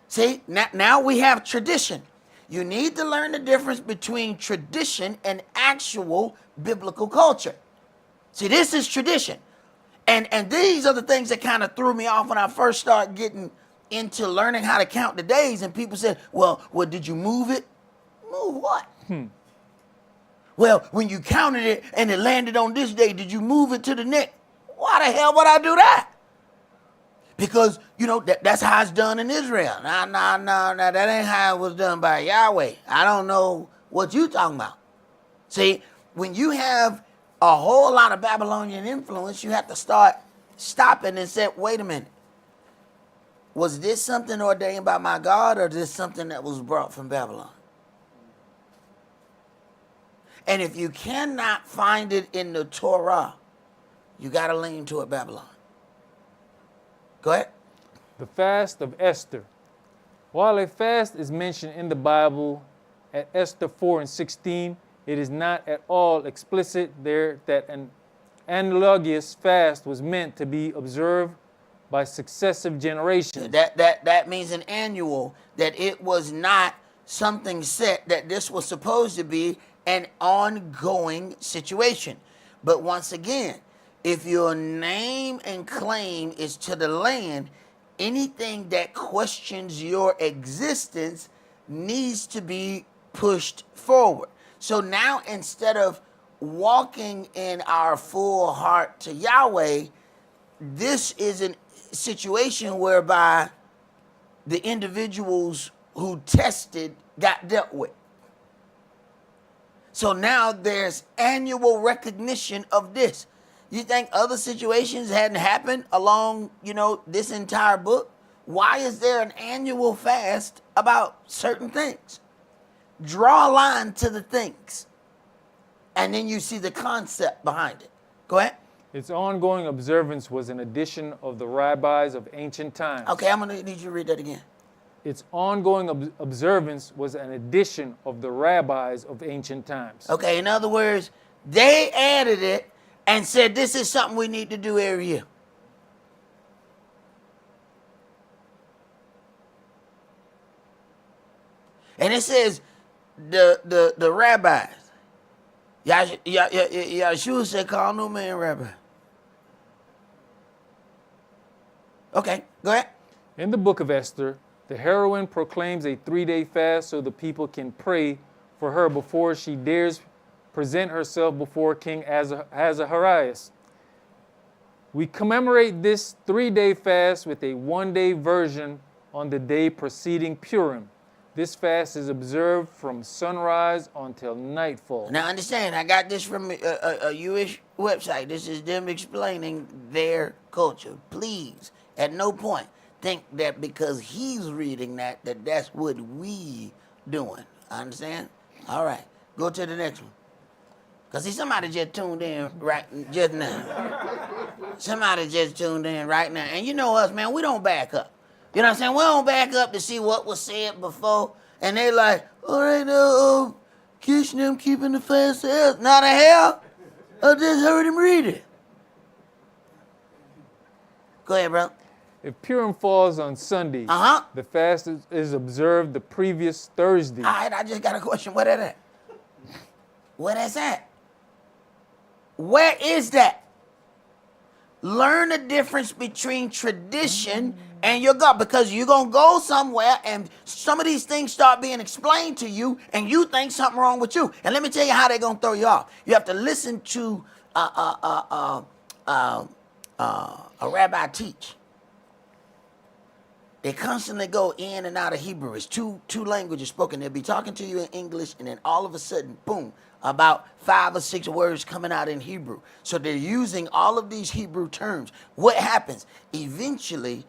See, now we have tradition. You need to learn the difference between tradition and actual biblical culture. See, this is tradition. And these are the things that kind of threw me off when I first started getting into learning how to count the days. And people said, well, did you move it? Move what? Well, when you counted it and it landed on this day, did you move it to the next? Why the hell would I do that? Because, you know, that's how it's done in Israel. No, that ain't how it was done by Yahweh. I don't know what you talking about. See, when you have a whole lot of Babylonian influence, you have to start stopping and say, wait a minute. Was this something ordained by my God, or is this something that was brought from Babylon? And if you cannot find it in the Torah, you got to lean toward Babylon. Go ahead. The fast of Esther. While a fast is mentioned in the Bible at Esther 4:16, it is not at all explicit there that an analogous fast was meant to be observed by successive generations. That means an annual, that it was not something set, that this was supposed to be an ongoing situation. But once again, if your name and claim is to the land, anything that questions your existence needs to be pushed forward. So now, instead of walking in our full heart to Yahweh, this is a situation whereby the individuals who tested got dealt with. So now there's annual recognition of this. You think other situations hadn't happened along, this entire book? Why is there an annual fast about certain things? Draw a line to the things, and then you see the concept behind it. Go ahead. Its ongoing observance was an addition of the rabbis of ancient times. Okay, I'm going to need you to read that again. Its ongoing observance was an addition of the rabbis of ancient times. Okay, in other words, they added it and said this is something we need to do every year. And it says the rabbis. Yahshua said, call no man rabbi. Okay, go ahead. In the book of Esther, the heroine proclaims a 3-day fast so the people can pray for her before she dares present herself before King Ahasuerus. We commemorate this 3-day fast with a 1-day version on the day preceding Purim. This fast is observed from sunrise until nightfall. Now understand, I got this from a Jewish website. This is them explaining their culture. Please, at no point, think that because he's reading that's what we doing. Understand? All right, go to the next one. Because see, somebody just tuned in just now. Somebody just tuned in right now. And you know us, man, we don't back up. You know what I'm saying? We don't back up to see what was said before. And they like, all right, Kish and them keeping the fast else. Not the hell. I just heard him read it. Go ahead, bro. If Purim falls on Sunday, the fast is observed the previous Thursday. All right, I just got a question. Where that at? Where that's at? Where is that? Learn the difference between tradition and your God, because you're going to go somewhere and some of these things start being explained to you and you think something wrong with you. And let me tell you how they're going to throw you off. You have to listen to a rabbi teach. They constantly go in and out of Hebrew. It's two languages spoken. They'll be talking to you in English, and then all of a sudden, boom, about 5 or 6 words coming out in Hebrew. So they're using all of these Hebrew terms. What happens? Eventually,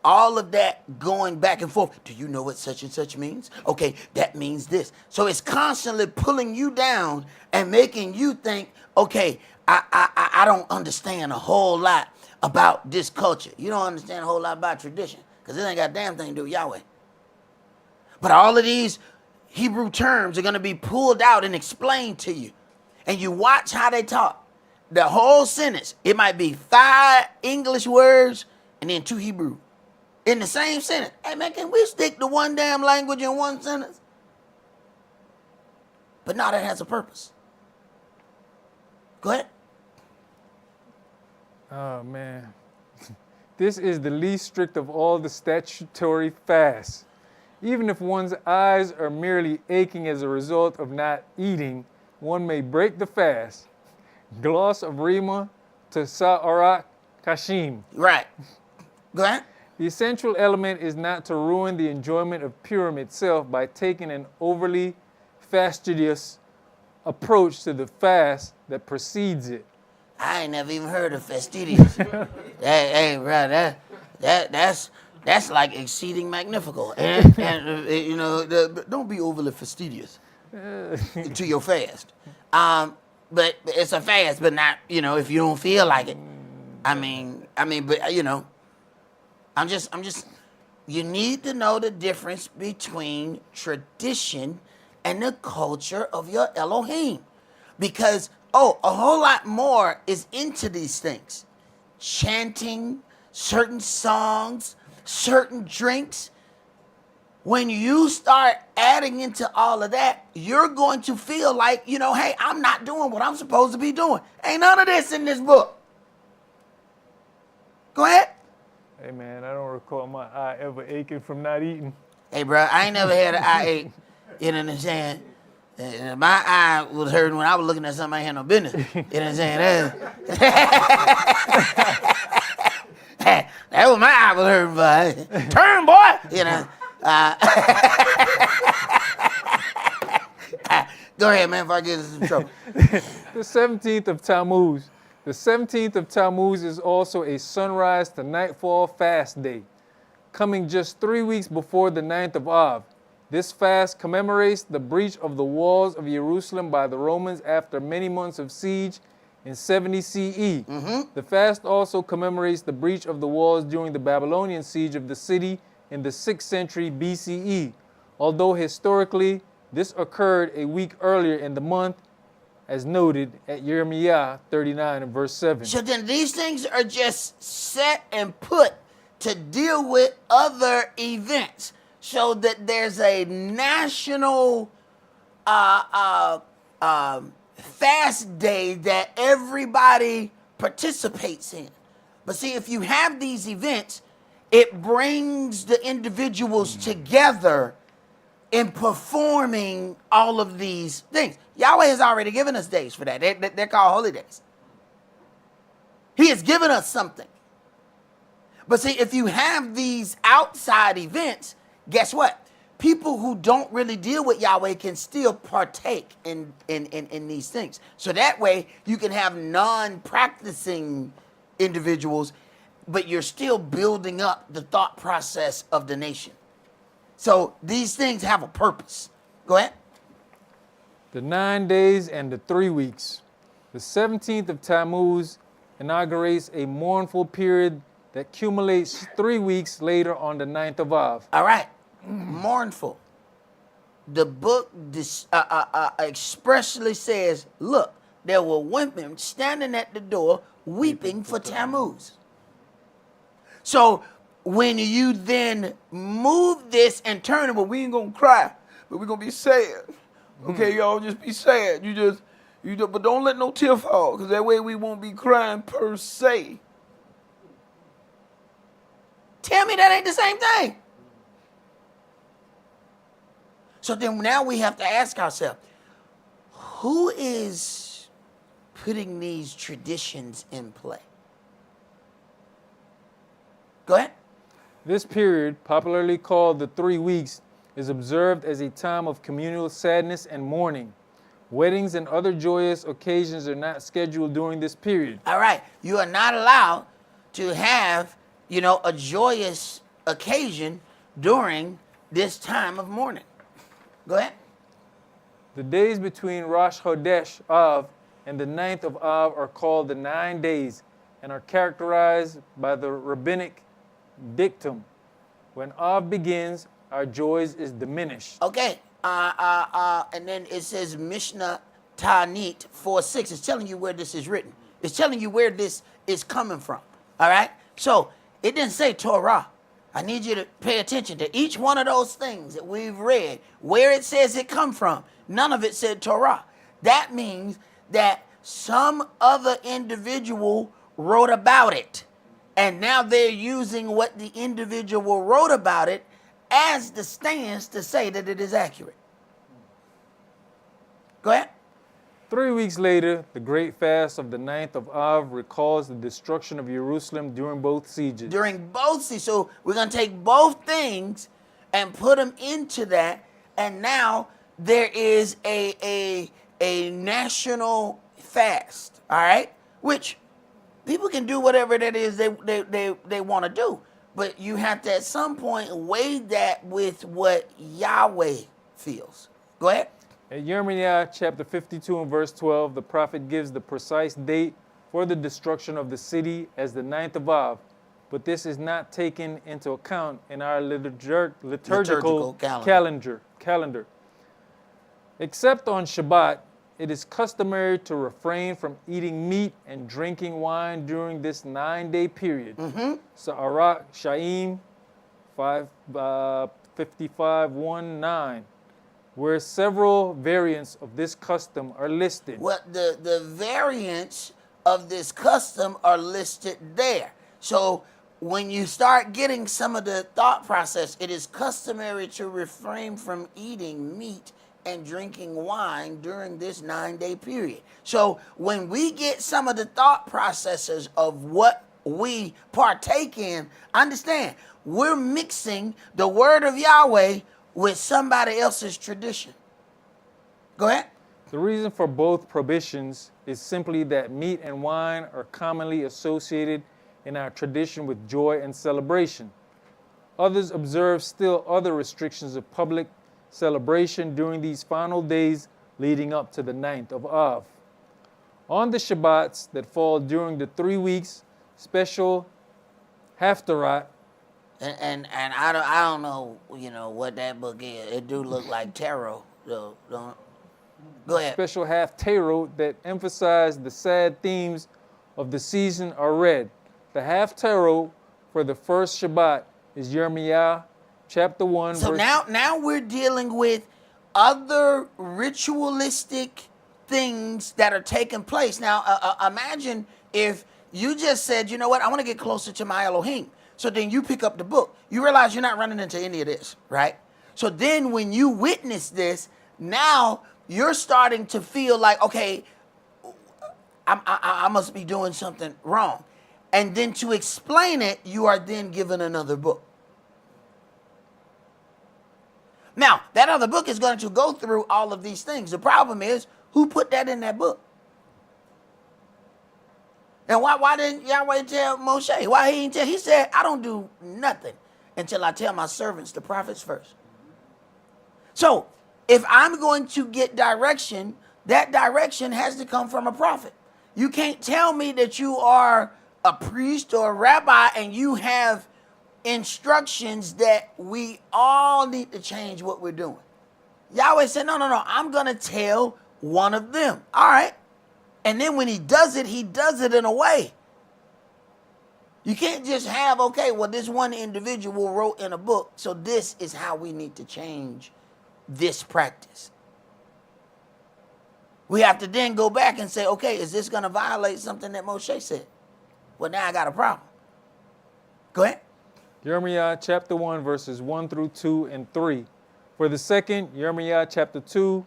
all of that going back and forth. Do you know what such and such means? Okay, that means this. So it's constantly pulling you down and making you think, okay, I don't understand a whole lot about this culture. You don't understand a whole lot about tradition, because it ain't got a damn thing to do with Yahweh. But all of these Hebrew terms are going to be pulled out and explained to you. And you watch how they talk. The whole sentence, it might be 5 English words and then 2 Hebrew in the same sentence. Hey, man, can we stick to one damn language in one sentence? But now that has a purpose. Go ahead. Oh, man. This is the least strict of all the statutory fasts. Even if one's eyes are merely aching as a result of not eating, one may break the fast. Gloss of Rima to Sa'arat Kashim. Right. Go ahead. The essential element is not to ruin the enjoyment of Purim itself by taking an overly fastidious approach to the fast that precedes it. I ain't never even heard of fastidious. Hey, bro, that's like exceeding magnifical. And you know, don't be overly fastidious to your fast. But it's a fast, but not, you know, if you don't feel like it. I mean, but you know, I'm just. You need to know the difference between tradition and the culture of your Elohim, because a whole lot more is into these things. Chanting, certain songs, certain drinks. When you start adding into all of that, you're going to feel like, you know, hey, I'm not doing what I'm supposed to be doing. Ain't none of this in this book. Go ahead. Hey, man, I don't recall my eye ever aching from not eating. Hey, bro, I ain't never had an eye ache. You know what I'm saying? My eye was hurting when I was looking at something I had no business. You know what I'm saying? That was my eye was hurting for. Turn, boy! You know. Go ahead, man, before I get into trouble. The 17th of Tammuz. The 17th of Tammuz is also a sunrise to nightfall fast day, coming just 3 weeks before the 9th of Av. This fast commemorates the breach of the walls of Jerusalem by the Romans after many months of siege in 70 CE. The fast also commemorates the breach of the walls during the Babylonian siege of the city in the 6th century BCE, although historically this occurred a week earlier in the month, as noted at Jeremiah 39 and verse 7. So then these things are just set and put to deal with other events, so that there's a national fast day that everybody participates in. But see, if you have these events, it brings the individuals together in performing all of these things. Yahweh has already given us days for that. They're called holy days. He has given us something. But see, if you have these outside events, guess what? People who don't really deal with Yahweh can still partake in these things. So that way you can have non-practicing individuals, but you're still building up the thought process of the nation. So these things have a purpose. Go ahead. The 9 days and the 3 weeks. The 17th of Tammuz inaugurates a mournful period that accumulates 3 weeks later on the 9th of Av. All right. Mournful. The book expressly says, look, there were women standing at the door weeping for Tammuz. So when you then move this and turn it, But we ain't gonna cry, but we're gonna be sad. Okay, y'all, just be sad. But don't let no tear fall, because that way we won't be crying per se. tell me that ain't the same thing. So then now we have to ask ourselves, who is putting these traditions in play? Go ahead. This period, popularly called the 3 weeks, is observed as a time of communal sadness and mourning. Weddings and other joyous occasions are not scheduled during this period. All right. You are not allowed to have, a joyous occasion during this time of mourning. Go ahead. The days between Rosh Chodesh Av and the 9th of Av are called the 9 days and are characterized by the rabbinic dictum. When Av begins, our joys is diminished. Okay. And then it says Mishnah Ta'anit 4:6. It's telling you where this is written. It's telling you where this is coming from. All right? So it didn't say Torah. I need you to pay attention to each one of those things that we've read, where it says it come from. None of it said Torah. That means that some other individual wrote about it. And now they're using what the individual wrote about it as the stance to say that it is accurate. Go ahead. 3 weeks later, the great fast of the 9th of Av recalls the destruction of Jerusalem during both sieges. During both sieges. So we're going to take both things and put them into that. And now there is a national fast, all right? Which people can do whatever that is they want to do. But you have to at some point weigh that with what Yahweh feels. Go ahead. At Jeremiah chapter 52 and verse 12, the prophet gives the precise date for the destruction of the city as the 9th of Av, but this is not taken into account in our liturgical calendar. Except on Shabbat, it is customary to refrain from eating meat and drinking wine during this 9-day period. Sa'arat Sha'im 55:1-9. Where several variants of this custom are listed. What the variants of this custom are listed there. So when you start getting some of the thought process, it is customary to refrain from eating meat and drinking wine during this 9-day period. So when we get some of the thought processes of what we partake in, understand, we're mixing the word of Yahweh with somebody else's tradition. Go ahead. The reason for both prohibitions is simply that meat and wine are commonly associated in our tradition with joy and celebration. Others observe still other restrictions of public celebration during these final days leading up to the 9th of Av. On the Shabbats that fall during the 3 weeks, special Haftarah. And I don't know, what that book is. It do look like tarot, though. Don't. Go ahead. Special Haftarot that emphasize the sad themes of the season are read. The Haftarot for the first Shabbat is Jeremiah chapter 1. So now we're dealing with other ritualistic things that are taking place. Now imagine if you just said, you know what, I want to get closer to my Elohim. So then you pick up the book. You realize you're not running into any of this, right? So then when you witness this, now you're starting to feel like, okay, I must be doing something wrong. And then to explain it, you are then given another book. Now, that other book is going to go through all of these things. The problem is, who put that in that book? And why didn't Yahweh tell Moshe? Why he didn't tell? He said, I don't do nothing until I tell my servants, the prophets, first. So if I'm going to get direction, that direction has to come from a prophet. You can't tell me that you are a priest or a rabbi and you have instructions that we all need to change what we're doing. Yahweh said, no, I'm going to tell one of them. All right. And then when he does it in a way. You can't just have, okay, well, this one individual wrote in a book, so this is how we need to change this practice. We have to then go back and say, okay, is this going to violate something that Moshe said? Well, now I got a problem. Go ahead. Jeremiah chapter 1, verses 1 through 2 and 3. For the second, Jeremiah chapter 2,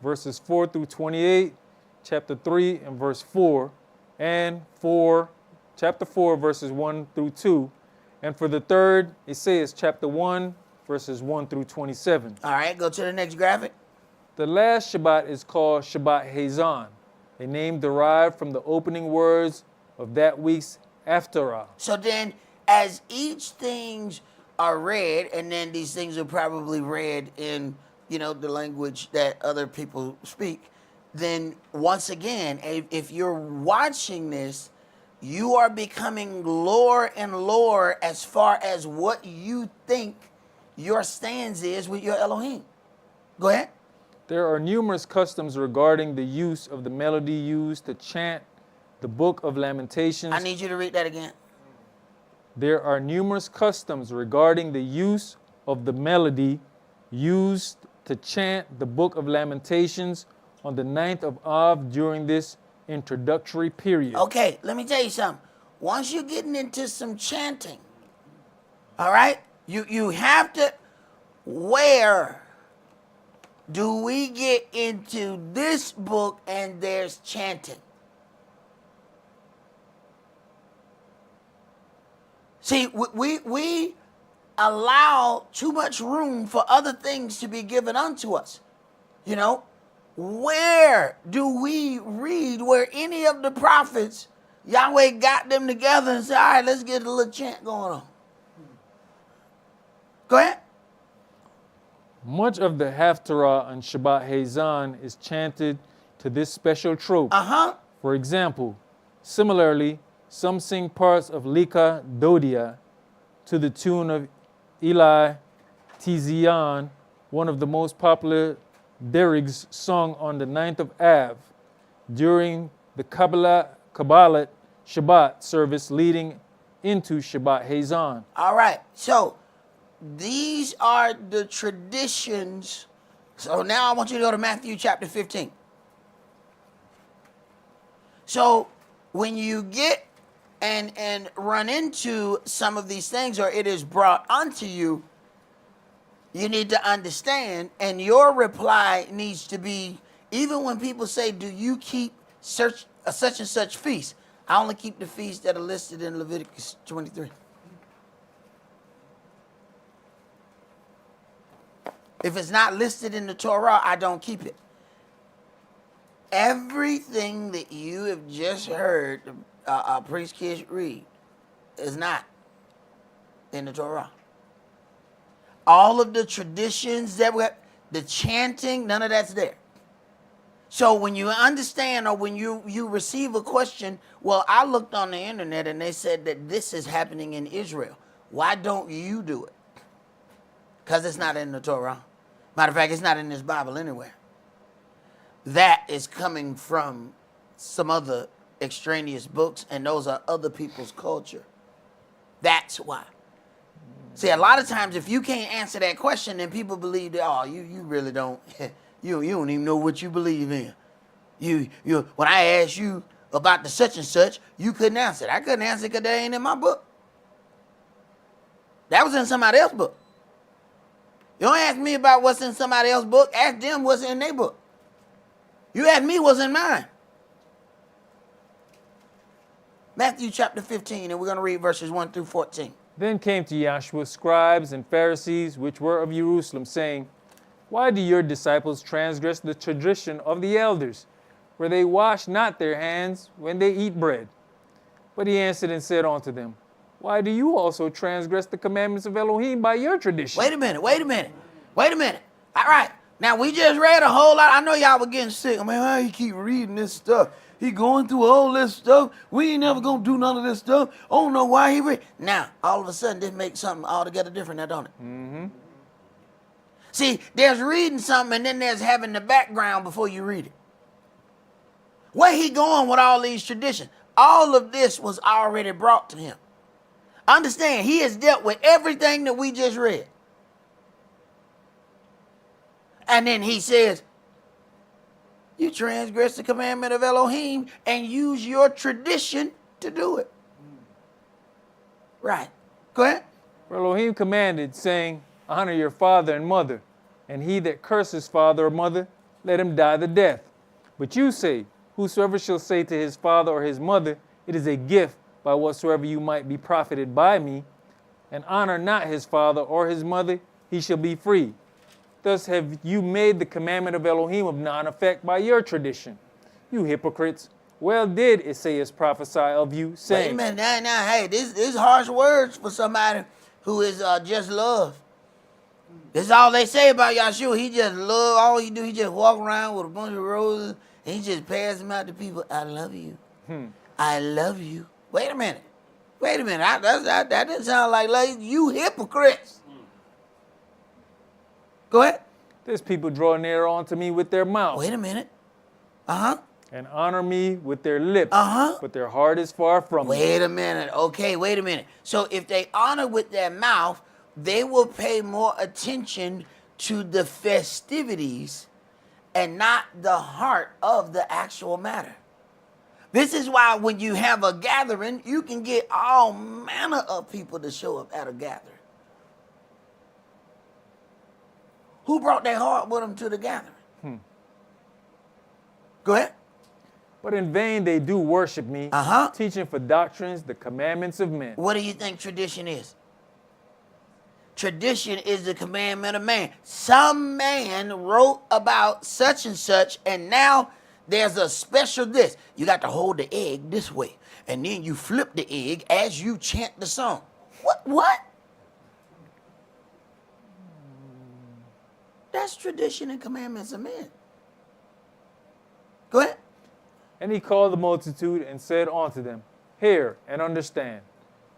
verses 4 through 28, chapter 3 and verse 4, and chapter 4, verses 1 through 2. And for the third, it says chapter 1, verses 1 through 27. All right, go to the next graphic. The last Shabbat is called Shabbat Hazan, a name derived from the opening words of that week's Haftarah. So then, as each things are read, and then these things are probably read in, the language that other people speak, then once again, if you're watching this, you are becoming lower and lower as far as what you think your stance is with your Elohim. Go ahead. There are numerous customs regarding the use of the melody used to chant the Book of Lamentations. I need you to read that again. There are numerous customs regarding the use of the melody used to chant the Book of Lamentations on the 9th of Av during this introductory period. Okay, let me tell you something. once you're getting into some chanting, all right, you have to, where do we get into this book and there's chanting? See, we allow too much room for other things to be given unto us. You know, where do we read where any of the prophets, Yahweh got them together and said, all right, let's get a little chant going on? Go ahead. Much of the Haftarah on Shabbat Hazan is chanted to this special trope. For example, similarly, some sing parts of Lika Dodia to the tune of Eli Tizian, one of the most popular derigs sung on the 9th of Av during the Kabbalah Shabbat service leading into Shabbat Hazan. All right, so these are the traditions. So now I want you to go to Matthew chapter 15. So when you get and run into some of these things, or it is brought unto you, you need to understand, and your reply needs to be, even when people say, do you keep such and such feast? I only keep the feasts that are listed in Leviticus 23. If it's not listed in the Torah, I don't keep it. Everything that you have just heard priest kids read is not in the Torah. All of the traditions the chanting, none of that's there. So when you understand, or when you receive a question, well, I looked on the internet and they said that this is happening in Israel. Why don't you do it? Because it's not in the Torah. Matter of fact, it's not in this Bible anywhere. That is coming from some other extraneous books, and those are other people's culture. That's why. See, a lot of times if you can't answer that question, then people believe that, oh, you really don't, you don't even know what you believe in. You when I asked you about the such and such, you couldn't answer it. I couldn't answer it because that ain't in my book. That was in somebody else's book. You don't ask me about what's in somebody else's book. Ask them what's in their book. You ask me what's in mine. Matthew chapter 15, and we're going to read verses 1 through 14. Then came to Yahshua scribes and Pharisees, which were of Jerusalem, saying, why do your disciples transgress the tradition of the elders, where they wash not their hands when they eat bread? But he answered and said unto them, why do you also transgress the commandments of Elohim by your tradition? Wait a minute. All right. Now, we just read a whole lot. I know y'all were getting sick. I mean, why you keep reading this stuff? He going through all this stuff. We ain't never going to do none of this stuff. I don't know why he read. Now, all of a sudden, this makes something altogether different now, don't it? Mm-hmm. See, there's reading something, and then there's having the background before you read it. Where he going with all these traditions? All of this was already brought to him. Understand, he has dealt with everything that we just read. And then he says, you transgress the commandment of Elohim and use your tradition to do it. Right. Go ahead. For Elohim commanded, saying, honor your father and mother, and he that curses father or mother, let him die the death. But you say, whosoever shall say to his father or his mother, it is a gift by whatsoever you might be profited by me, and honor not his father or his mother, he shall be free. Thus have you made the commandment of Elohim of none effect by your tradition. You hypocrites, well did Esaias prophesy of you, saying... Wait a minute, now, hey, this is harsh words for somebody who is just love. This is all they say about Yahshua. He just love, all he do, he just walk around with a bunch of roses, and he just pass them out to people. I love you. I love you. Wait a minute. That didn't sound like love. You hypocrites. Go ahead. There's people draw near unto me with their mouth. Wait a minute. And honor me with their lips. But their heart is far from me. Wait a minute. Okay, wait a minute. So if they honor with their mouth, they will pay more attention to the festivities and not the heart of the actual matter. This is why when you have a gathering, you can get all manner of people to show up at a gathering. Who brought their heart with them to the gathering? Go ahead. But in vain they do worship me, teaching for doctrines the commandments of men. What do you think tradition is? Tradition is the commandment of man. Some man wrote about such and such, and now there's a special this. You got to hold the egg this way, and then you flip the egg as you chant the song. What? That's tradition and commandments of men. Go ahead. And he called the multitude and said unto them, Hear and understand.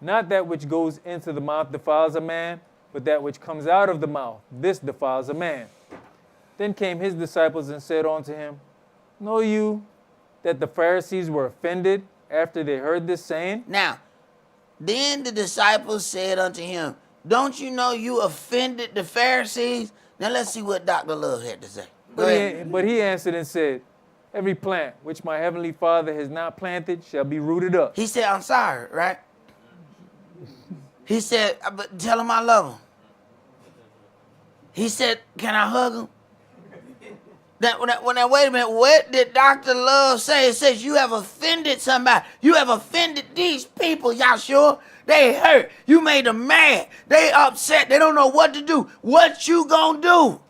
Not that which goes into the mouth defiles a man, but that which comes out of the mouth, this defiles a man. Then came his disciples and said unto him, Know you that the Pharisees were offended after they heard this saying? Now, then the disciples said unto him, Don't you know you offended the Pharisees? Now let's see what Dr. Love had to say. Go ahead. But he answered and said, Every plant which my heavenly Father has not planted shall be rooted up. He said, I'm sorry, right? He said, but tell him I love him. He said, can I hug him? Wait a minute, what did Dr. Love say? It says you have offended somebody. You have offended these people, y'all sure? They hurt. You made them mad. They upset. They don't know what to do. What you gonna do?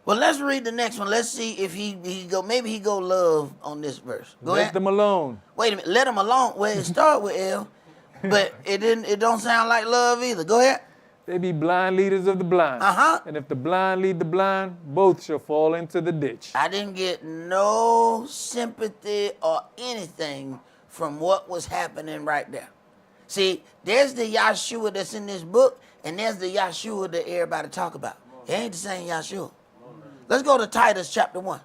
Well, let's read the next one. Let's see if maybe he go love on this verse. Go ahead. Let them alone. Wait a minute, let them alone. Well, it start with L, but it don't sound like love either. Go ahead. They be blind leaders of the blind. And if the blind lead the blind, both shall fall into the ditch. I didn't get no sympathy or anything from what was happening right there. See, there's the Yahshua that's in this book, and there's the Yahshua that everybody talk about. It ain't the same Yahshua. Let's go to Titus chapter 1.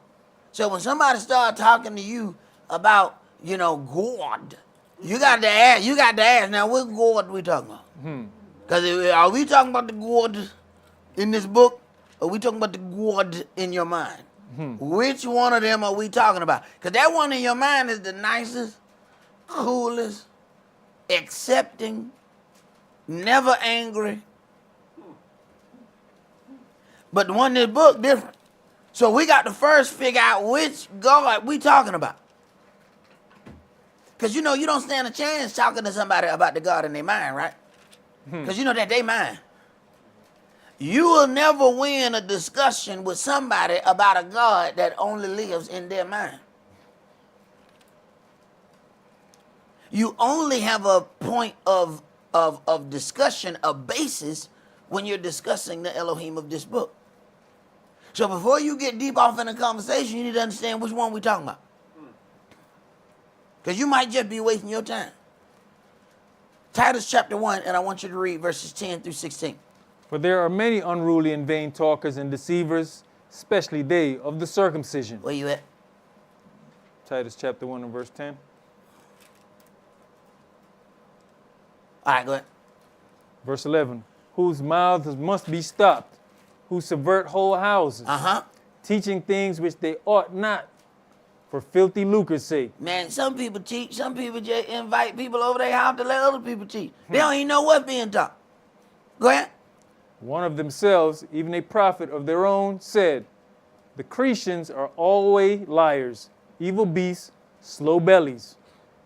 So when somebody start talking to you about, God, you got to ask, now what God we talking about? Because are we talking about the God in this book, or are we talking about the God in your mind? Which one of them are we talking about? Because that one in your mind is the nicest, coolest, accepting, never angry. But the one in this book, different. So we got to first figure out which God we talking about. Because you don't stand a chance talking to somebody about the God in their mind, right? Because you know that they mind. You will never win a discussion with somebody about a God that only lives in their mind. You only have a point of discussion, a basis, when you're discussing the Elohim of this book. So before you get deep off in a conversation, you need to understand which one we're talking about. Because you might just be wasting your time. Titus chapter 1, and I want you to read verses 10 through 16. For there are many unruly and vain talkers and deceivers, especially they of the circumcision. Where you at? Titus chapter 1 and verse 10. All right, go ahead. Verse 11. Whose mouths must be stopped, who subvert whole houses, teaching things which they ought not, for filthy lucre's sake. Man, some people teach. Some people just invite people over their house to let other people teach. They don't even know what's being taught. Go ahead. One of themselves, even a prophet of their own, said, The Cretians are always liars, evil beasts, slow bellies.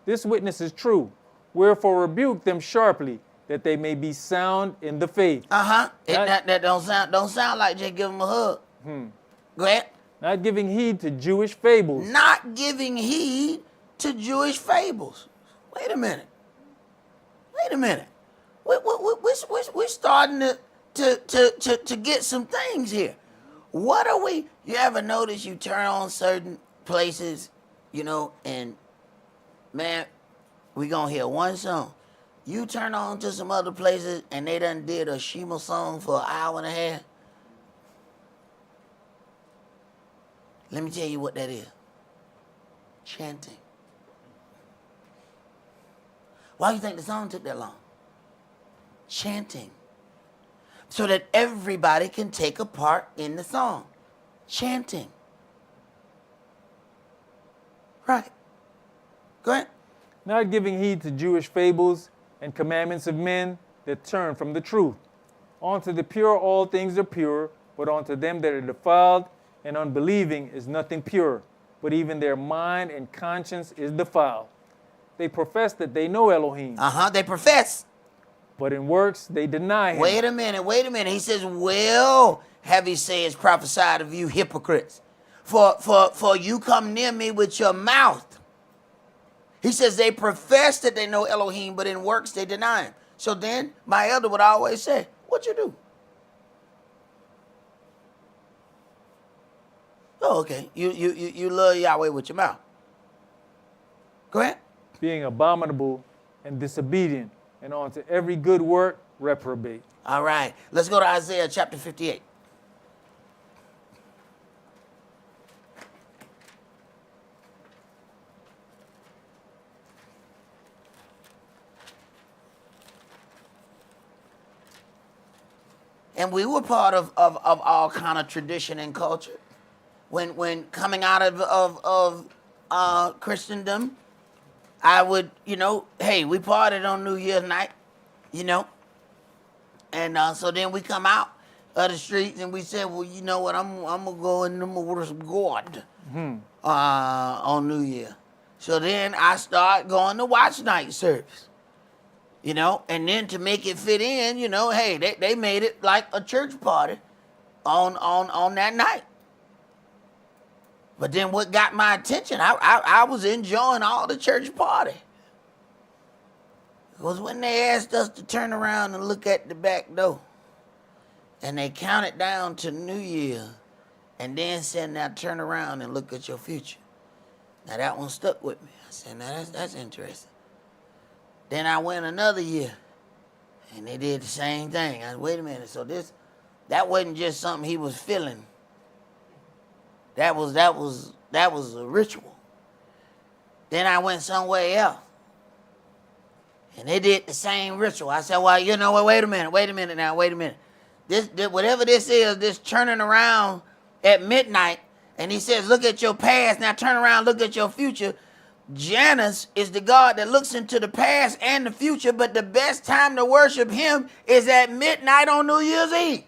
This witness is true. Wherefore rebuke them sharply, that they may be sound in the faith. That don't sound like just give them a hug. Go ahead. Not giving heed to Jewish fables. Not giving heed to Jewish fables. Wait a minute. We're starting to get some things here. What are we? You ever notice you turn on certain places, and man, we gonna hear one song. You turn on to some other places and they done did a Shema song for an hour and a half. Let me tell you what that is. Chanting. Why do you think the song took that long? Chanting. So that everybody can take a part in the song. Chanting. Right. Go ahead. Not giving heed to Jewish fables and commandments of men that turn from the truth. Unto the pure all things are pure, but unto them that are defiled and unbelieving is nothing pure, but even their mind and conscience is defiled. They profess that they know Elohim, They profess. but in works they deny him. Wait a minute. He says, well, have he says prophesied of you hypocrites. For you come near me with your mouth. He says they profess that they know Elohim, but in works they deny him. So then my elder would always say, what you do? Oh, okay. You love Yahweh with your mouth. Go ahead. Being abominable and disobedient, and unto every good work reprobate. All right. Let's go to Isaiah chapter 58. And we were part of all kind of tradition and culture. When coming out of Christendom, I would, hey, we partied on New Year's night, and so then we come out of the streets and we said, well, you know what, I'm gonna go and I'm gonna worship God on New Year. So then I start going to watch night service, and then to make it fit in, hey, they made it like a church party on that night. But then what got my attention, I was enjoying all the church party. It was when they asked us to turn around and look at the back door. And they counted down to New Year. And then said, now turn around and look at your future. Now that one stuck with me. I said, now that's interesting. Then I went another year. And they did the same thing. I said, wait a minute. So that wasn't just something he was feeling. That was a ritual. Then I went somewhere else. And they did the same ritual. I said, well, you know what, wait a minute. This whatever this is, this turning around at midnight, and he says, look at your past, now turn around, look at your future. Janus is the God that looks into the past and the future, but the best time to worship him is at midnight on New Year's Eve.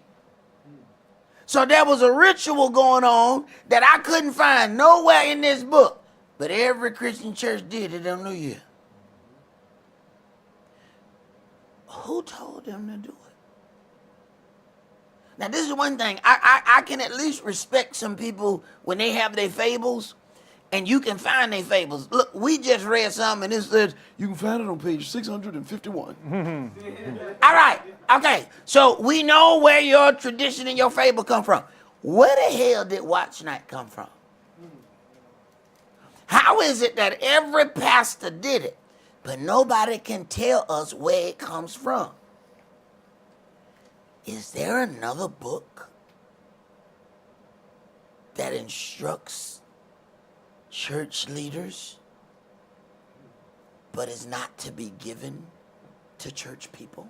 So there was a ritual going on that I couldn't find nowhere in this book. But every Christian church did it on New Year. Who told them to do it? Now, this is one thing. I can at least respect some people when they have their fables, and you can find their fables. Look, we just read something, and it says, You can find it on page 651. all right, okay, so we know where your tradition and your fable come from. Where the hell did watch night come from? How is it that every pastor did it, but nobody can tell us where it comes from? Is there another book that instructs church leaders, but is not to be given to church people?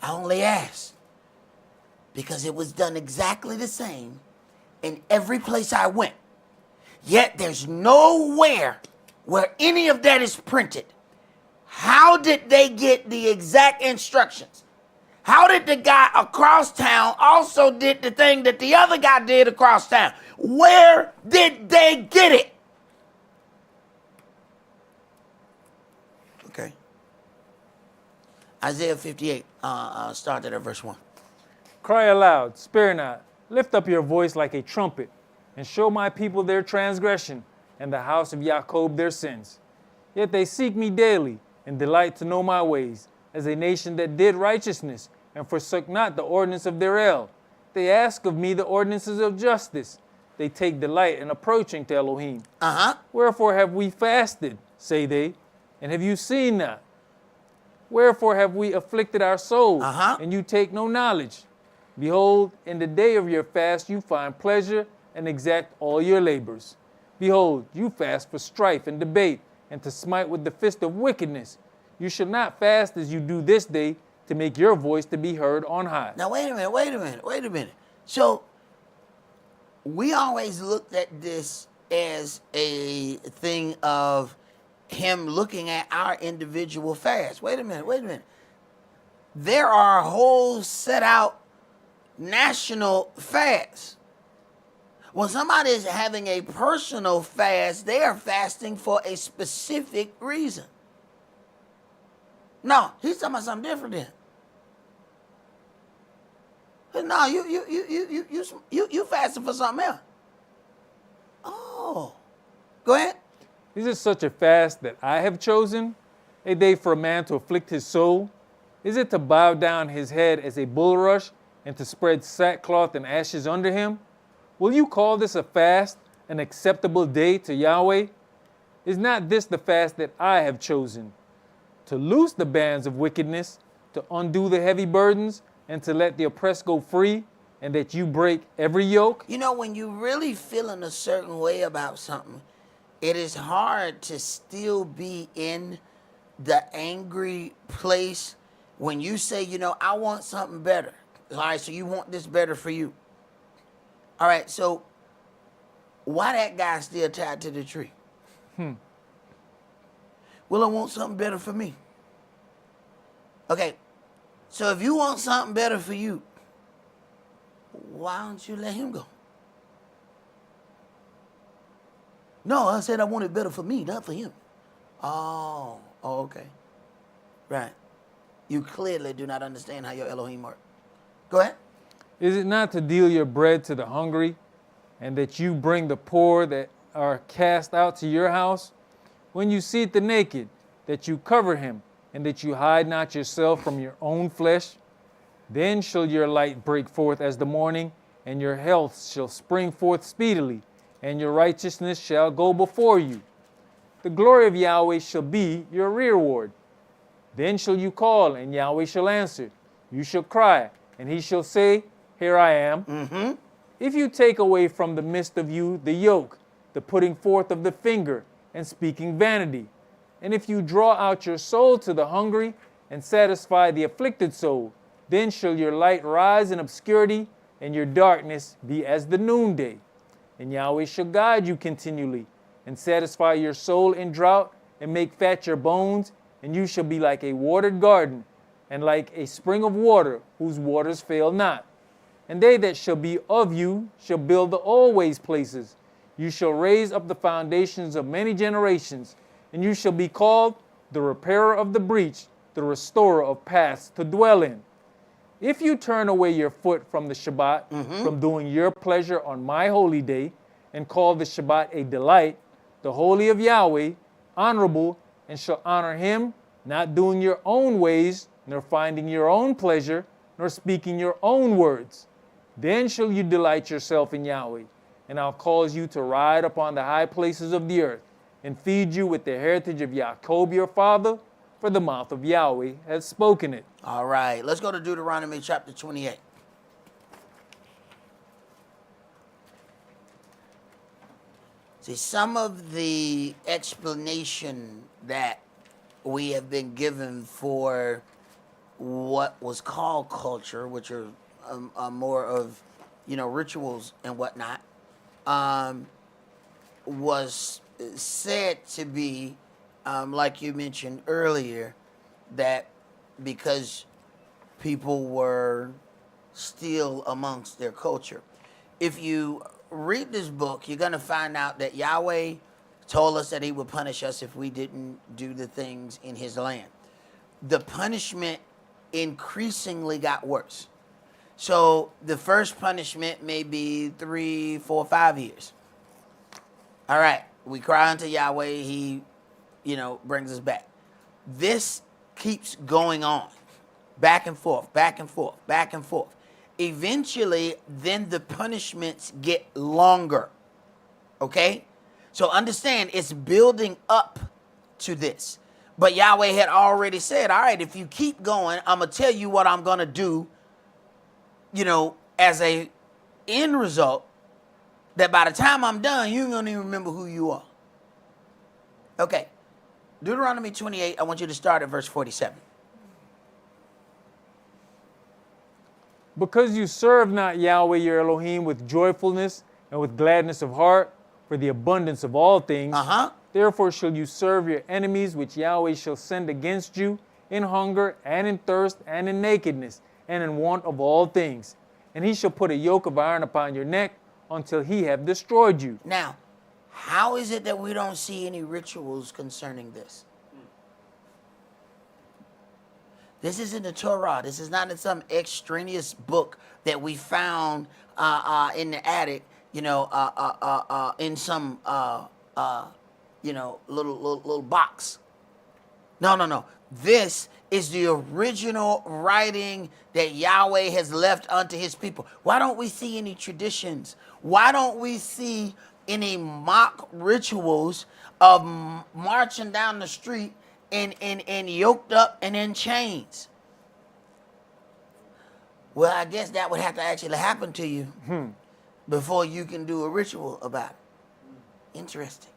I only ask because it was done exactly the same in every place I went. Yet there's nowhere where any of that is printed. How did they get the exact instructions? How did the guy across town also did the thing that the other guy did across town? Where did they get it? Okay. Isaiah 58, started at verse 1. Cry aloud, spare not, lift up your voice like a trumpet, and show my people their transgression, and the house of Jacob their sins. Yet they seek me daily, and delight to know my ways, as a nation that did righteousness, and forsook not the ordinance of their El. They ask of me the ordinances of justice. They take delight in approaching to Elohim. Wherefore have we fasted, say they, and have you seen not? Wherefore have we afflicted our souls, and you take no knowledge? Behold, in the day of your fast you find pleasure, and exact all your labors. Behold, you fast for strife and debate, and to smite with the fist of wickedness. You shall not fast as you do this day, to make your voice to be heard on high. Now, wait a minute. So, we always looked at this as a thing of him looking at our individual fast. Wait a minute. There are whole set out national fasts. When somebody is having a personal fast, they are fasting for a specific reason. No, he's talking about something different then. No, you fasting for something else. Oh, go ahead. Is it such a fast that I have chosen? A day for a man to afflict his soul? Is it to bow down his head as a bulrush and to spread sackcloth and ashes under him? Will you call this a fast, an acceptable day to Yahweh? Is not this the fast that I have chosen? To loose the bands of wickedness, to undo the heavy burdens, and to let the oppressed go free, and that you break every yoke? You know, when you really feeling a certain way about something, it is hard to still be in the angry place when you say, you know, I want something better. All right, so you want this better for you. All right, so why that guy still tied to the tree? Well, I want something better for me. Okay, so if you want something better for you, why don't you let him go? No, I said I want it better for me, not for him. Oh, okay. Right. You clearly do not understand how your Elohim works. Go ahead. Is it not to deal your bread to the hungry, and that you bring the poor that are cast out to your house? When you seat the naked, that you cover him, and that you hide not yourself from your own flesh? Then shall your light break forth as the morning, and your health shall spring forth speedily, and your righteousness shall go before you. The glory of Yahweh shall be your reward. Then shall you call, and Yahweh shall answer. You shall cry, and he shall say, Here I am. If you take away from the midst of you the yoke, the putting forth of the finger, and speaking vanity, and if you draw out your soul to the hungry, and satisfy the afflicted soul, then shall your light rise in obscurity, and your darkness be as the noonday. And Yahweh shall guide you continually, and satisfy your soul in drought, and make fat your bones, and you shall be like a watered garden, and like a spring of water, whose waters fail not. And they that shall be of you shall build the always places. You shall raise up the foundations of many generations, and you shall be called the repairer of the breach, the restorer of paths to dwell in. If you turn away your foot from the Shabbat, from doing your pleasure on my holy day, and call the Shabbat a delight, the holy of Yahweh, honorable, and shall honor him, not doing your own ways, nor finding your own pleasure, nor speaking your own words, then shall you delight yourself in Yahweh, and I'll cause you to ride upon the high places of the earth, and feed you with the heritage of Jacob your father, for the mouth of Yahweh has spoken it. All right, let's go to Deuteronomy chapter 28. See, some of the explanation that we have been given for what was called culture, which are more of, rituals and whatnot, was said to be, like you mentioned earlier, that because people were still amongst their culture. If you read this book, you're going to find out that Yahweh told us that he would punish us if we didn't do the things in his land. The punishment increasingly got worse. So the first punishment may be 3, 4, 5 years. All right, we cry unto Yahweh, he, brings us back. This keeps going on, back and forth, back and forth, back and forth. Eventually, then the punishments get longer, okay? So understand, it's building up to this. But Yahweh had already said, all right, if you keep going, I'm going to tell you what I'm going to do, as a end result, that by the time I'm done, you ain't going to even remember who you are. Okay, Deuteronomy 28, I want you to start at verse 47. Because you serve not Yahweh your Elohim with joyfulness and with gladness of heart, for the abundance of all things. Uh-huh. Therefore shall you serve your enemies, which Yahweh shall send against you, in hunger, and in thirst, and in nakedness, and in want of all things. And he shall put a yoke of iron upon your neck, until he have destroyed you. Now, how is it that we don't see any rituals concerning this? This is in the Torah. This is not in some extraneous book that we found in the attic, in some, little box. No. This is the original writing that Yahweh has left unto his people. Why don't we see any traditions? Why don't we see any mock rituals of marching down the street and yoked up and in chains? Well, I guess that would have to actually happen to you before you can do a ritual about it. Interesting.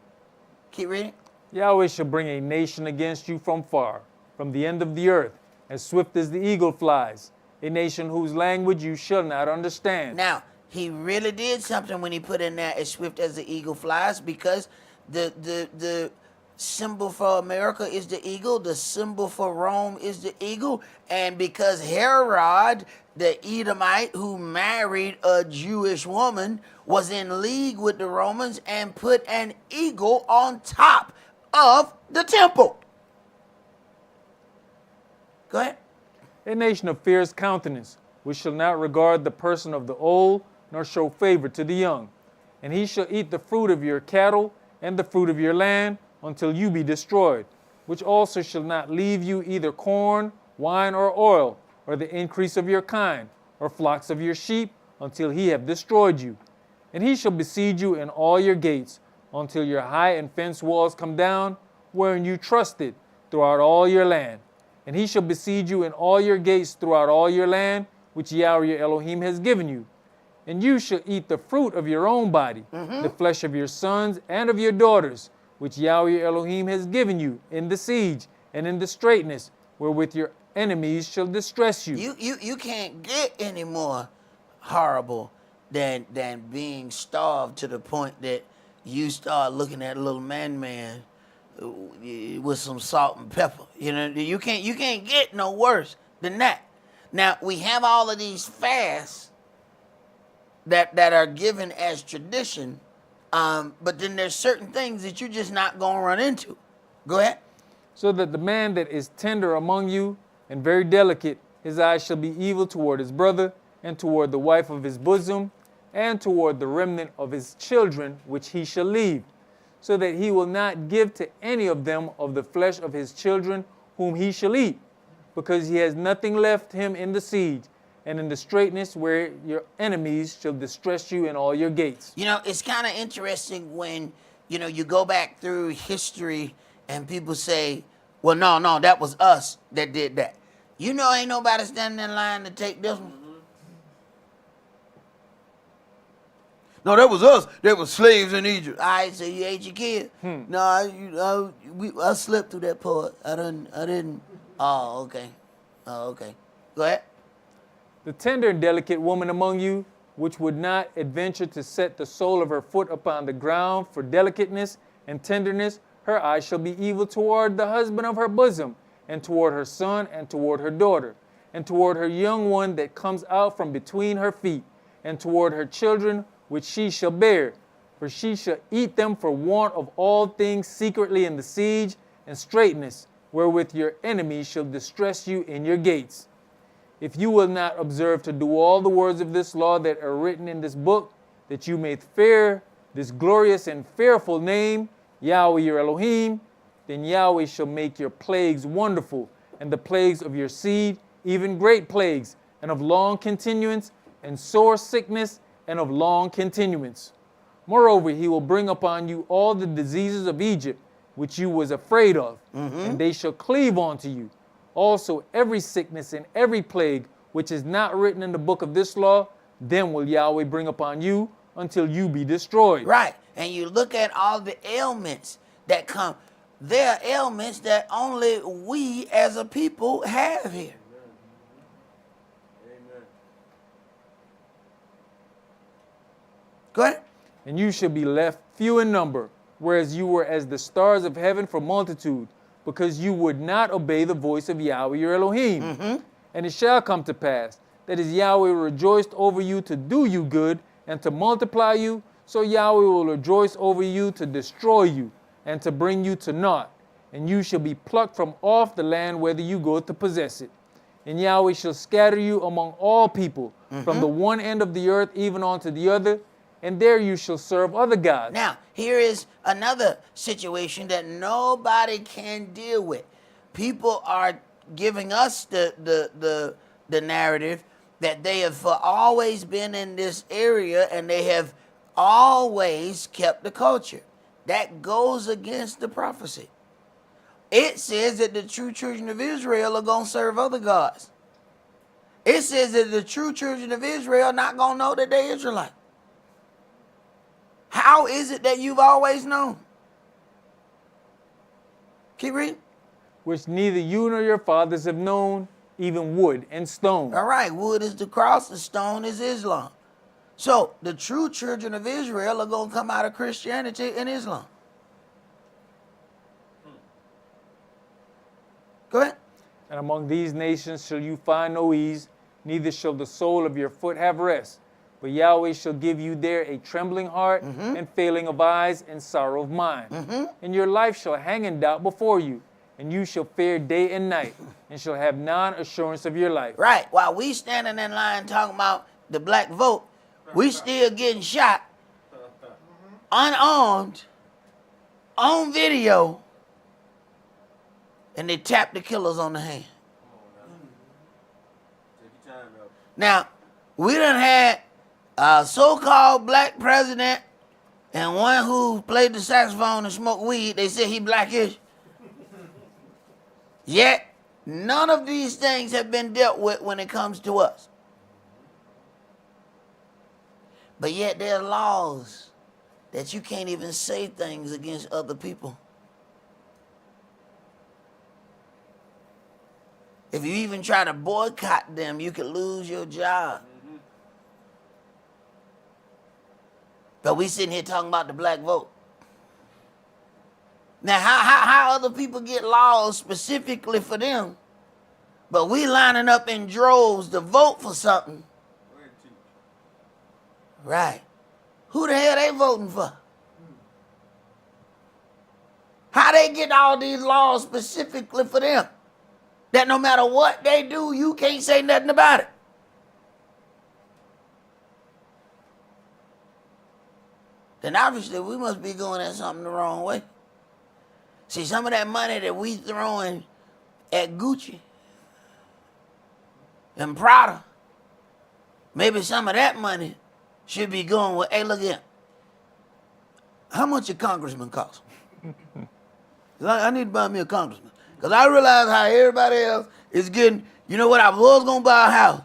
Keep reading. Yahweh shall bring a nation against you from far, from the end of the earth, as swift as the eagle flies, a nation whose language you shall not understand. Now, he really did something when he put in there as swift as the eagle flies, because the symbol for America is the eagle, the symbol for Rome is the eagle, and because Herod, the Edomite who married a Jewish woman, was in league with the Romans and put an eagle on top of the temple. Go ahead. A nation of fierce countenance, which shall not regard the person of the old, nor show favor to the young. And he shall eat the fruit of your cattle and the fruit of your land, until you be destroyed, which also shall not leave you either corn, wine, or oil, or the increase of your kind, or flocks of your sheep, until he have destroyed you. And he shall besiege you in all your gates, until your high and fenced walls come down, wherein you trusted, throughout all your land. And he shall besiege you in all your gates throughout all your land, which Yahweh your Elohim has given you. And you shall eat the fruit of your own body, the flesh of your sons and of your daughters, which Yahweh your Elohim has given you in the siege and in the straitness, wherewith your enemies shall distress you. You can't get any more horrible than being starved to the point that you start looking at a little man with some salt and pepper. You can't get no worse than that. Now, we have all of these fasts that are given as tradition, but then there's certain things that you're just not going to run into. Go ahead. So that the man that is tender among you and very delicate, his eyes shall be evil toward his brother, and toward the wife of his bosom, and toward the remnant of his children, which he shall leave, so that he will not give to any of them of the flesh of his children whom he shall eat, because he has nothing left him in the siege, and in the straitness where your enemies shall distress you in all your gates. It's kind of interesting when, you go back through history and people say, well, no, that was us that did that. Ain't nobody standing in line to take this one. No, that was us. They were slaves in Egypt. All right, so you ate your kid? No, I slept through that part. I didn't. Oh, okay. Go ahead. The tender and delicate woman among you, which would not adventure to set the sole of her foot upon the ground for delicateness and tenderness, her eyes shall be evil toward the husband of her bosom, and toward her son, and toward her daughter, and toward her young one that comes out from between her feet, and toward her children which she shall bear. For she shall eat them for want of all things secretly in the siege and straitness, wherewith your enemies shall distress you in your gates. If you will not observe to do all the words of this law that are written in this book, that you may fear this glorious and fearful name, Yahweh your Elohim, then Yahweh shall make your plagues wonderful, and the plagues of your seed, even great plagues, and of long continuance, and sore sickness, and of long continuance. Moreover, he will bring upon you all the diseases of Egypt, which you was afraid of, and they shall cleave unto you. Also every sickness and every plague, which is not written in the book of this law, then will Yahweh bring upon you until you be destroyed. Right. And you look at all the ailments that come. There are ailments that only we as a people have here. Go ahead. and you shall be left few in number, whereas you were as the stars of heaven for multitude, because you would not obey the voice of Yahweh your Elohim. And it shall come to pass, that as Yahweh rejoiced over you to do you good and to multiply you, so Yahweh will rejoice over you to destroy you and to bring you to naught. And you shall be plucked from off the land whither you go to possess it. And Yahweh shall scatter you among all people, from the one end of the earth even unto the other, and there you shall serve other gods. Now, here is another situation that nobody can deal with. People are giving us the narrative that they have always been in this area and they have always kept the culture. That goes against the prophecy. It says that the true children of Israel are going to serve other gods. It says that the true children of Israel are not going to know that they're Israelite. How is it that you've always known? Keep reading. Which neither you nor your fathers have known, even wood and stone. All right, wood is the cross, the stone is Islam. So the true children of Israel are going to come out of Christianity and Islam. Go ahead. And among these nations shall you find no ease, neither shall the sole of your foot have rest. But Yahweh shall give you there a trembling heart, and failing of eyes, and sorrow of mind. And your life shall hang in doubt before you, and you shall fare day and night, and shall have non-assurance of your life. Right. While we standing in line talking about the black vote, we still getting shot, unarmed, on video, and they tap the killers on the hand. Now, we done had a so-called black president and one who played the saxophone and smoked weed. They said he blackish. Yet, none of these things have been dealt with when it comes to us. But yet there are laws that you can't even say things against other people. If you even try to boycott them, you could lose your job. But we sitting here talking about the black vote. Now, how other people get laws specifically for them, but we lining up in droves to vote for something. Right. Who the hell they voting for? How they get all these laws specifically for them? That no matter what they do, you can't say nothing about it. Then obviously we must be going at something the wrong way. See, some of that money that we throwing at Gucci and Prada, maybe some of that money should be going with, hey, look here. How much a congressman cost? I need to buy me a congressman. Because I realize how everybody else is getting, you know what, I was going to buy a house.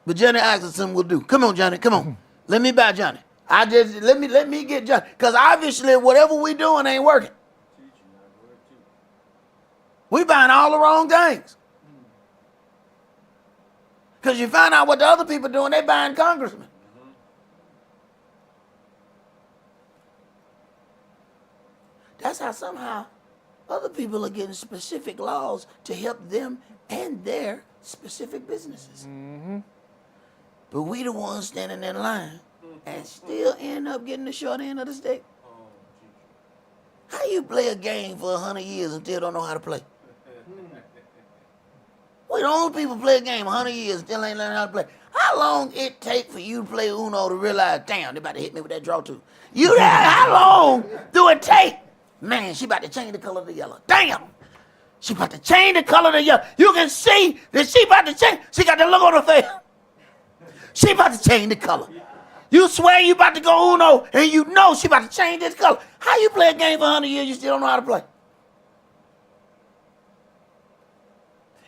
But Johnny Axelson will do. Come on, Johnny, come on. Let me buy Johnny. Let me get Johnny. Because obviously whatever we doing ain't working. We buying all the wrong things. Because you find out what the other people doing, they buying congressmen. That's how somehow other people are getting specific laws to help them and their specific businesses. But we the ones standing in line and still end up getting the short end of the stick. How you play a game for 100 years and still don't know how to play? We the only people play a game 100 years and still ain't learning how to play. How long it take for you to play Uno to realize, damn, they about to hit me with that draw too? How long do it take? Man, she about to change the color of the yellow. Damn! She about to change the color of the yellow. You can see that she about to change. She got the look on her face. She about to change the color. You swear you about to go Uno, and you know she about to change this color. How you play a game for 100 years, you still don't know how to play?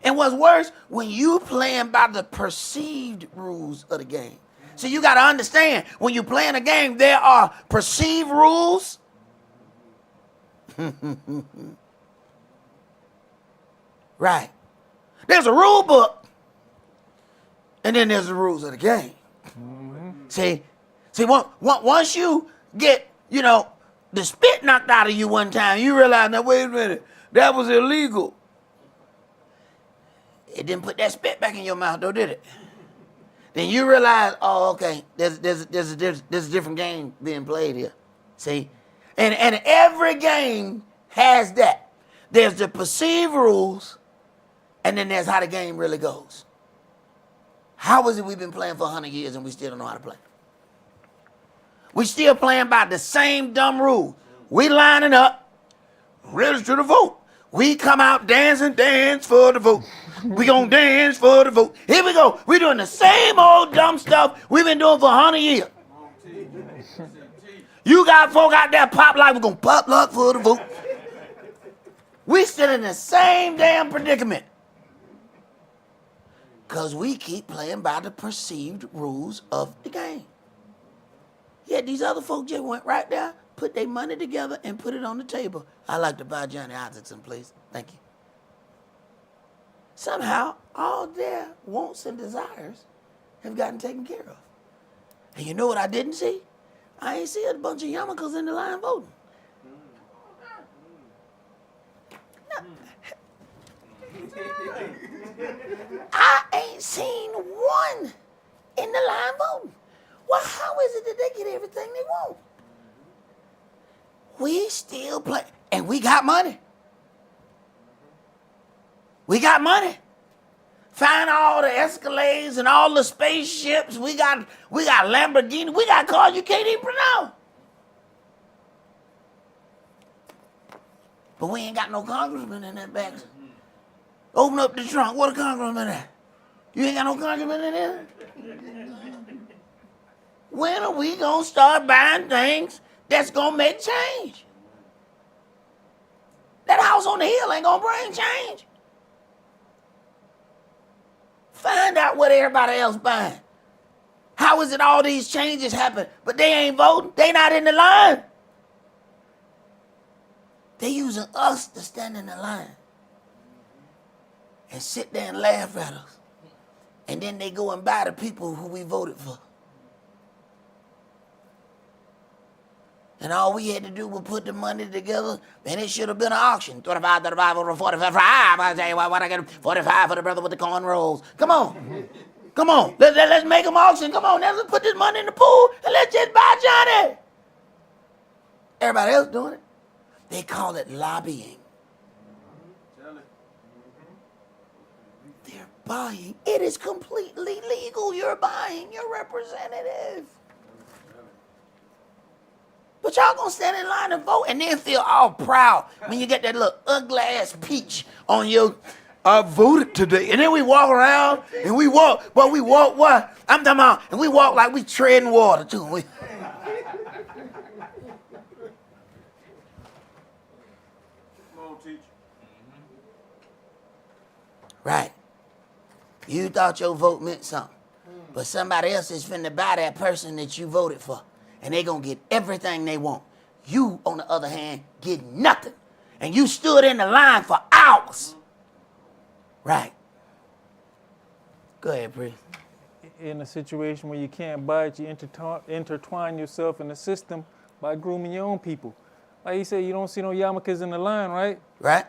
And what's worse, when you playing by the perceived rules of the game. So you got to understand, when you playing a game, there are perceived rules. Right. There's a rule book, and then there's the rules of the game. See? See, once you get, the spit knocked out of you one time, you realize, now, wait a minute, that was illegal. It didn't put that spit back in your mouth, though, did it? Then you realize, oh, okay, there's a different game being played here. See? And every game has that. There's the perceived rules, and then there's how the game really goes. How is it we've been playing for 100 years and we still don't know how to play? We still playing by the same dumb rule. We lining up, register to vote. We come out dancing, dance for the vote. We gonna dance for the vote. Here we go. We doing the same old dumb stuff we've been doing for 100 years. You got folk out there pop like we're gonna pop luck for the vote. We still in the same damn predicament. Because we keep playing by the perceived rules of the game. Yeah, these other folk just went right there, put their money together, and put it on the table. I'd like to buy Johnny Isaacson, please. Thank you. Somehow, all their wants and desires have gotten taken care of. And you know what I didn't see? I ain't see a bunch of yarmulkes in the line voting. I ain't seen one in the line voting. Well, how is it that they get everything they want? We still play, and we got money. We got money. Find all the Escalades and all the spaceships. We got Lamborghini. We got cars you can't even pronounce. But we ain't got no congressman in that back. Open up the trunk. What a congressman at? You ain't got no congressman in there? When are we going to start buying things that's going to make change? That house on the hill ain't going to bring change. Find out what everybody else buying. How is it all these changes happen, but they ain't voting? They not in the line. They using us to stand in the line and sit there and laugh at us. And then they go and buy the people who we voted for. And all we had to do was put the money together, and it should have been an auction. 25, 35, over 45. I tell you what I get 45 for the brother with the cornrows. Come on. Come on. Let's make them auction. Come on. Now let's put this money in the pool, and let's just buy Johnny. Everybody else doing it. They call it lobbying. They're buying. It is completely legal. You're buying your representative. But y'all gonna stand in line and vote and then feel all proud when you get that little ugly ass peach on your, I voted today. And then we walk around and we walk what? I'm talking about, and we walk like we treading water too. Right. You thought your vote meant something. But somebody else is finna buy that person that you voted for. And they gonna get everything they want. You, on the other hand, get nothing. And you stood in the line for hours. Right. Go ahead, Bree. In a situation where you can't buy it, you intertwine yourself in the system by grooming your own people. Like you said, you don't see no yarmulkes in the line, right? Right.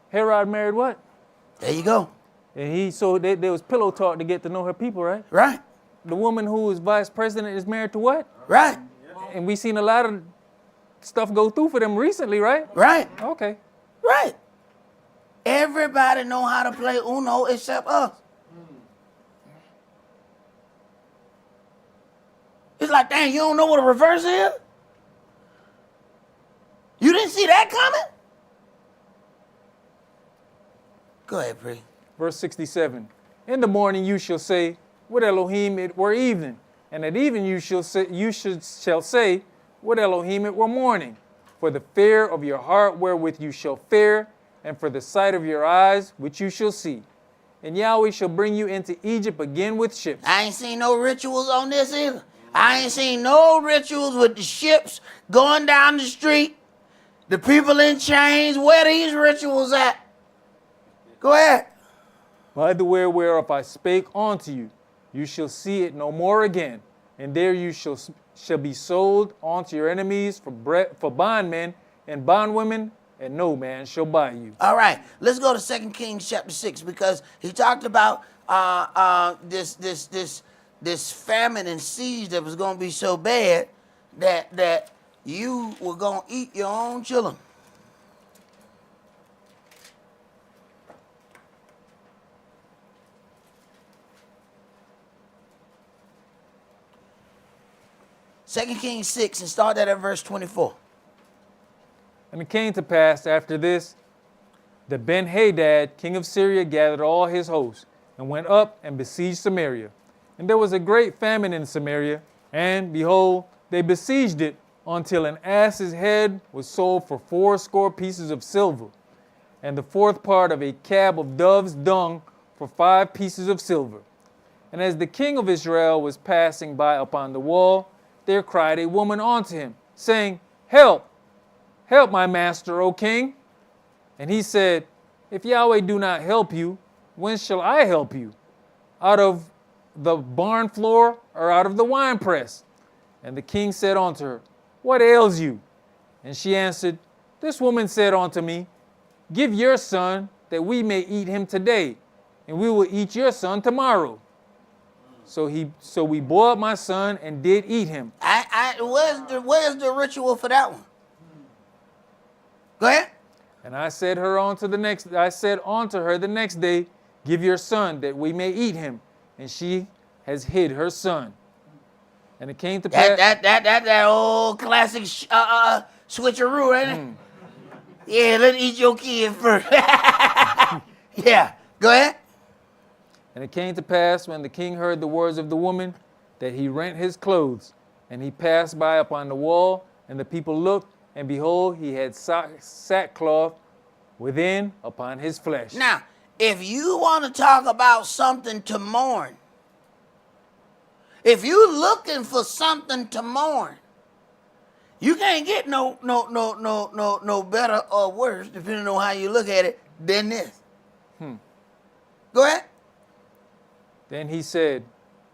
Herod married what? There you go. And there was pillow talk to get to know her people, right? Right. The woman who is vice president is married to what? Right. And we seen a lot of stuff go through for them recently, right? Right. Okay. Right. Everybody know how to play Uno except us. It's like, dang, you don't know what a reverse is? You didn't see that coming? Go ahead, Pri. Verse 67. In the morning you shall say, "Would Elohim it were evening." And at even you shall say, "Would Elohim it were morning." For the fear of your heart wherewith you shall fear, and for the sight of your eyes which you shall see. And Yahweh shall bring you into Egypt again with ships. I ain't seen no rituals on this either. I ain't seen no rituals with the ships going down the street, the people in chains. Where these rituals at? Go ahead. By the way whereof I spake unto you, you shall see it no more again, and there you shall shall be sold unto your enemies for bondmen and bondwomen, and no man shall buy you. All right, let's go to 2 Kings chapter 6, because he talked about this famine and siege that was going to be so bad that you were going to eat your own children. Second Kings 6, and start that at verse 24. And it came to pass after this, that Ben-Hadad, king of Syria, gathered all his hosts, and went up and besieged Samaria. And there was a great famine in Samaria, and behold, they besieged it until an ass's head was sold for 80 pieces of silver, and the fourth part of a cab of dove's dung for 5 pieces of silver. And as the king of Israel was passing by upon the wall, there cried a woman unto him, saying, Help, help my master, O king. And he said, If Yahweh do not help you, when shall I help you? Out of the barn floor or out of the winepress? And the king said unto her, What ails you? And she answered, This woman said unto me, Give your son, that we may eat him today, and we will eat your son tomorrow. So we boiled my son and did eat him. Where's the ritual for that one? Go ahead. And I said unto her the next day, Give your son, that we may eat him. And she has hid her son. And it came to pass. That old classic switcheroo, ain't it? Yeah, let's eat your kid first. Yeah, go ahead. And it came to pass, when the king heard the words of the woman, that he rent his clothes, and he passed by upon the wall, and the people looked, and behold, he had sackcloth within upon his flesh. Now, if you want to talk about something to mourn, if you're looking for something to mourn, you can't get no better or worse, depending on how you look at it, than this. Go ahead. Then he said,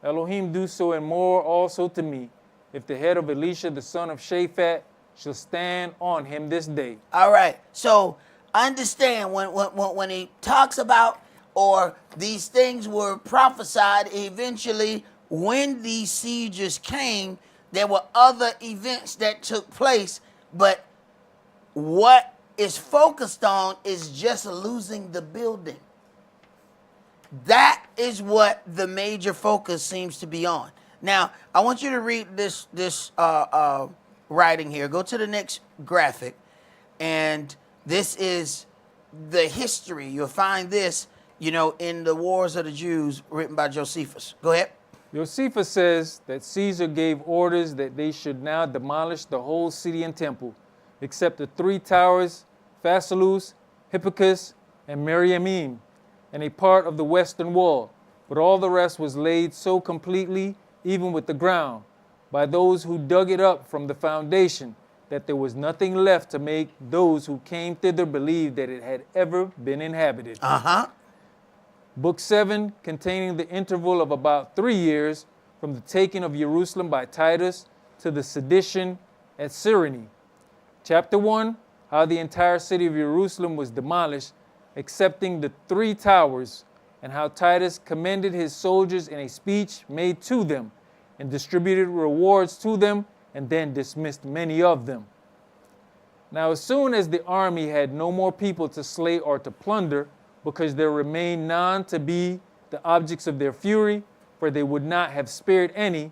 Elohim do so and more also to me, if the head of Elisha the son of Shaphat shall stand on him this day. All right. So understand when he talks about, or these things were prophesied, eventually when these sieges came, there were other events that took place, but what is focused on is just losing the building. That is what the major focus seems to be on. Now, I want you to read this writing here. Go to the next graphic, and this is the history. You'll find this, in the Wars of the Jews, written by Josephus. Go ahead. Josephus says that Caesar gave orders that they should now demolish the whole city and temple, except the 3 towers, Phasaelus, Hippicus, and Meriamim, and a part of the western wall, but all the rest was laid so completely, even with the ground, by those who dug it up from the foundation, that there was nothing left to make those who came thither believe that it had ever been inhabited. Book 7, containing the interval of about 3 years, from the taking of Jerusalem by Titus to the sedition at Cyrene. Chapter 1, how the entire city of Jerusalem was demolished, excepting the 3 towers, and how Titus commended his soldiers in a speech made to them, and distributed rewards to them, and then dismissed many of them. Now as soon as the army had no more people to slay or to plunder, because there remained none to be the objects of their fury, for they would not have spared any,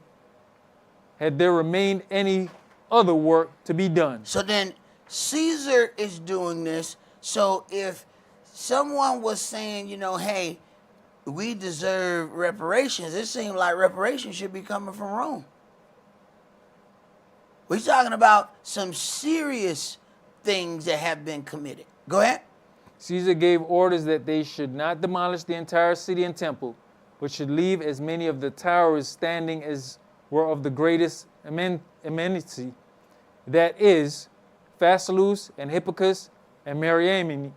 had there remained any other work to be done. So then Caesar is doing this. So if someone was saying, hey, we deserve reparations, it seemed like reparations should be coming from Rome. We're talking about some serious things that have been committed. Go ahead. Caesar gave orders that they should not demolish the entire city and temple, but should leave as many of the towers standing as were of the greatest amenity, that is, Phasaelus and Hippicus and Meriamim,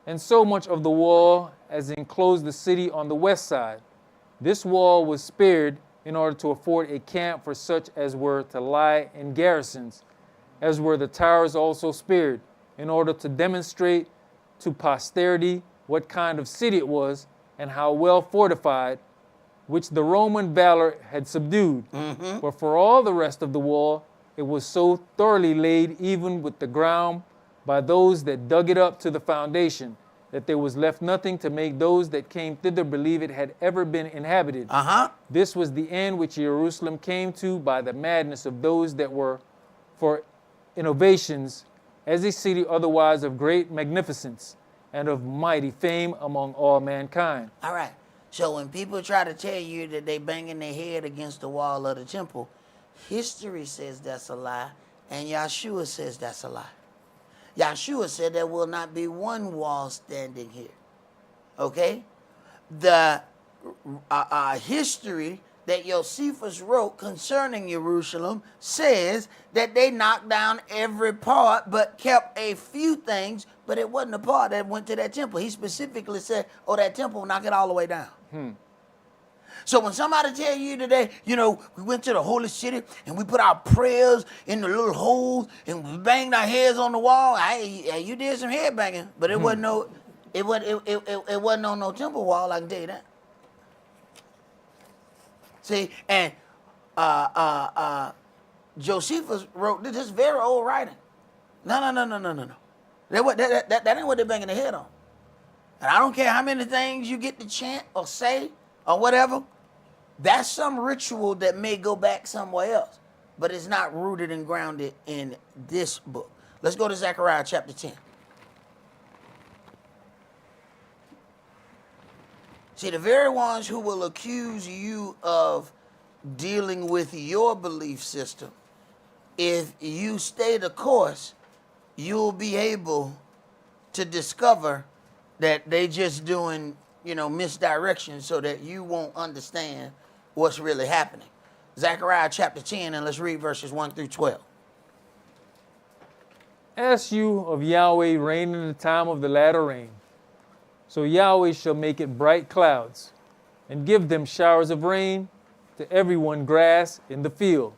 and so much of the wall as enclosed the city on the west side. This wall was spared, in order to afford a camp for such as were to lie in garrisons, as were the towers also spared, in order to demonstrate to posterity what kind of city it was and how well fortified, which the Roman valor had subdued. But for all the rest of the wall, it was so thoroughly laid even with the ground by those that dug it up to the foundation, that there was left nothing to make those that came thither believe it had ever been inhabited. This was the end which Jerusalem came to by the madness of those that were for innovations, as a city otherwise of great magnificence and of mighty fame among all mankind. All right. So when people try to tell you that they banging their head against the wall of the temple, history says that's a lie, and Yahshua says that's a lie. Yahshua said there will not be one wall standing here. Okay? The history that Josephus wrote concerning Jerusalem says that they knocked down every part but kept a few things, but it wasn't a part that went to that temple. He specifically said, oh, that temple, knock it all the way down. So when somebody tell you today, you know, we went to the holy city and we put our prayers in the little holes and we banged our heads on the wall, you did some head banging, but it wasn't no, it wasn't on no temple wall. I can tell you that. See, and Josephus wrote this very old writing. No. That ain't what they're banging their head on. And I don't care how many things you get to chant or say or whatever. That's some ritual that may go back somewhere else, but it's not rooted and grounded in this book. Let's go to Zechariah chapter 10. See, the very ones who will accuse you of dealing with your belief system, if you stay the course, you'll be able to discover that they just doing, you know, misdirection so that you won't understand what's really happening. Zechariah chapter 10, and let's read verses 1 through 12. Ask you of Yahweh rain in the time of the latter rain. So Yahweh shall make it bright clouds, and give them showers of rain to everyone grass in the field.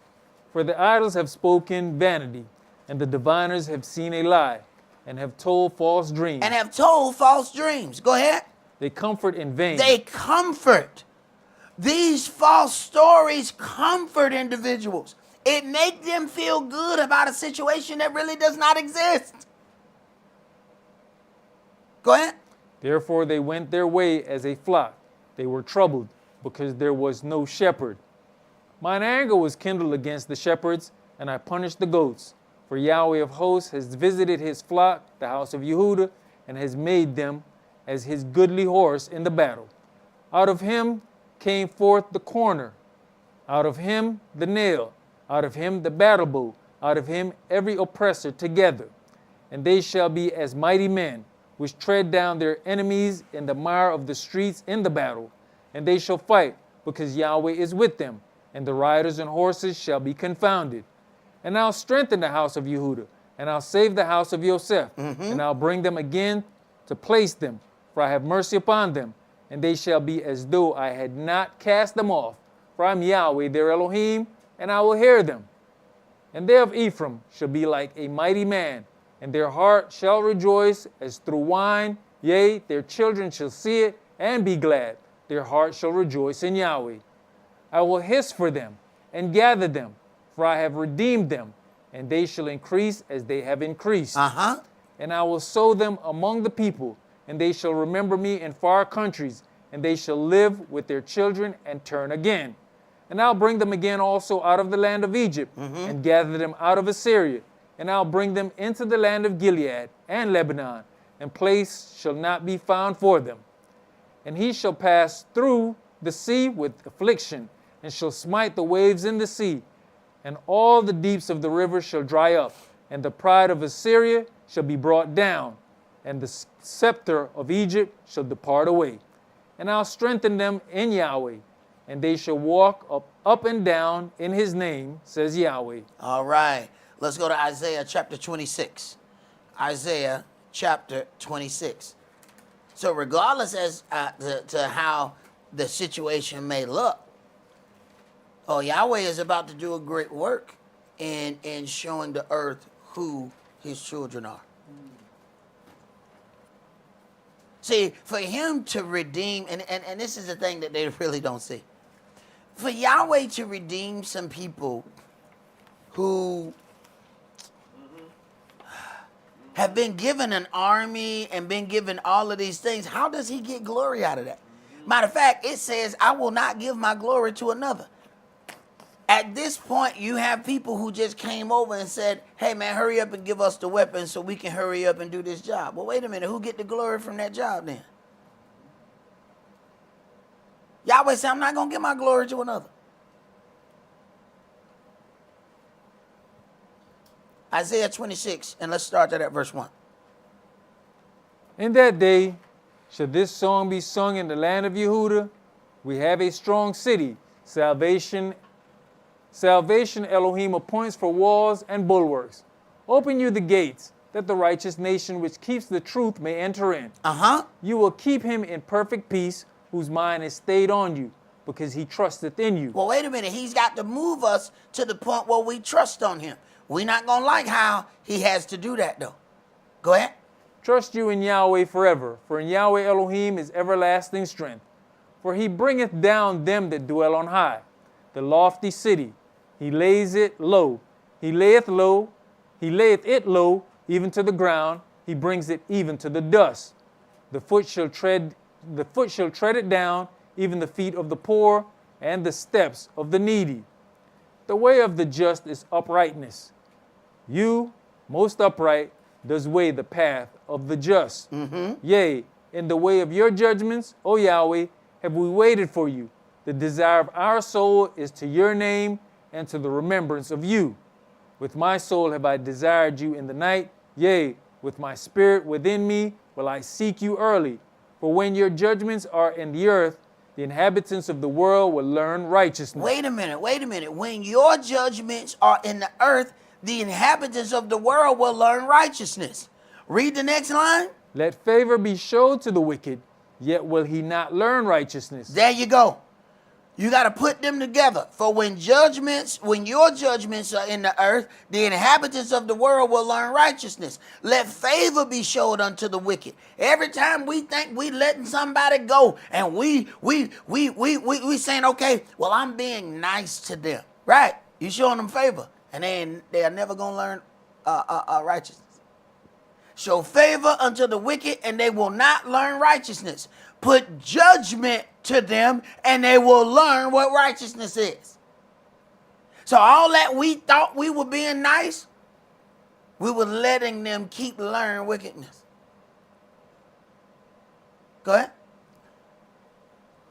For the idols have spoken vanity, and the diviners have seen a lie, and have told false dreams. And have told false dreams. Go ahead. They comfort in vain. They comfort. These false stories comfort individuals. It makes them feel good about a situation that really does not exist. Go ahead. Therefore they went their way as a flock. They were troubled, because there was no shepherd. Mine anger was kindled against the shepherds, and I punished the goats. For Yahweh of hosts has visited his flock, the house of Yehudah, and has made them as his goodly horse in the battle. Out of him came forth the corner, out of him the nail, out of him the battle bow, out of him every oppressor together. And they shall be as mighty men, which tread down their enemies in the mire of the streets in the battle. And they shall fight, because Yahweh is with them, and the riders and horses shall be confounded. And I'll strengthen the house of Yehudah, and I'll save the house of Yosef, and I'll bring them again to place them, for I have mercy upon them, and they shall be as though I had not cast them off, for I am Yahweh their Elohim, and I will hear them. And they of Ephraim shall be like a mighty man, and their heart shall rejoice as through wine, yea, their children shall see it and be glad. Their heart shall rejoice in Yahweh. I will hiss for them and gather them, for I have redeemed them, and they shall increase as they have increased. And I will sow them among the people, and they shall remember me in far countries, and they shall live with their children and turn again. And I'll bring them again also out of the land of Egypt, and gather them out of Assyria, and I'll bring them into the land of Gilead and Lebanon, and place shall not be found for them. And he shall pass through the sea with affliction, and shall smite the waves in the sea, and all the deeps of the river shall dry up, and the pride of Assyria shall be brought down, and the scepter of Egypt shall depart away. And I'll strengthen them in Yahweh, and they shall walk up and down in his name, says Yahweh. All right. Let's go to Isaiah chapter 26. Isaiah chapter 26. So regardless as to how the situation may look, Oh, Yahweh is about to do a great work in showing the earth who his children are. See, for him to redeem, and this is the thing that they really don't see. For Yahweh to redeem some people who have been given an army and been given all of these things, how does he get glory out of that? Matter of fact, it says, I will not give my glory to another. At this point, you have people who just came over and said, hey, man, hurry up and give us the weapons so we can hurry up and do this job. Well, wait a minute. Who get the glory from that job then? Yahweh said, I'm not going to give my glory to another. Isaiah 26, and let's start that at verse 1. In that day shall this song be sung in the land of Yehuda. We have a strong city. Salvation Elohim appoints for walls and bulwarks. Open you the gates, that the righteous nation which keeps the truth may enter in. You will keep him in perfect peace, whose mind is stayed on you, because he trusteth in you. Well, wait a minute. He's got to move us to the point where we trust on him. We're not going to like how he has to do that, though. Go ahead. Trust you in Yahweh forever, for in Yahweh Elohim is everlasting strength. For he bringeth down them that dwell on high, the lofty city. He lays it low. He layeth it low, even to the ground. He brings it even to the dust. The foot shall tread it down, even the feet of the poor, and the steps of the needy. The way of the just is uprightness. You, most upright, does weigh the path of the just. Yea, in the way of your judgments, O Yahweh, have we waited for you. The desire of our soul is to your name and to the remembrance of you. With my soul have I desired you in the night. Yea, with my spirit within me will I seek you early. For when your judgments are in the earth, the inhabitants of the world will learn righteousness. Wait a minute. When your judgments are in the earth, the inhabitants of the world will learn righteousness. Read the next line. Let favor be showed to the wicked, yet will he not learn righteousness. There you go. You got to put them together. For when your judgments are in the earth, the inhabitants of the world will learn righteousness. Let favor be showed unto the wicked. Every time we think we letting somebody go and we saying, okay, well, I'm being nice to them. Right. You showing them favor. And they are never going to learn righteousness. Show favor unto the wicked and they will not learn righteousness. Put judgment to them and they will learn what righteousness is. So all that we thought we were being nice, we were letting them keep learning wickedness. Go ahead.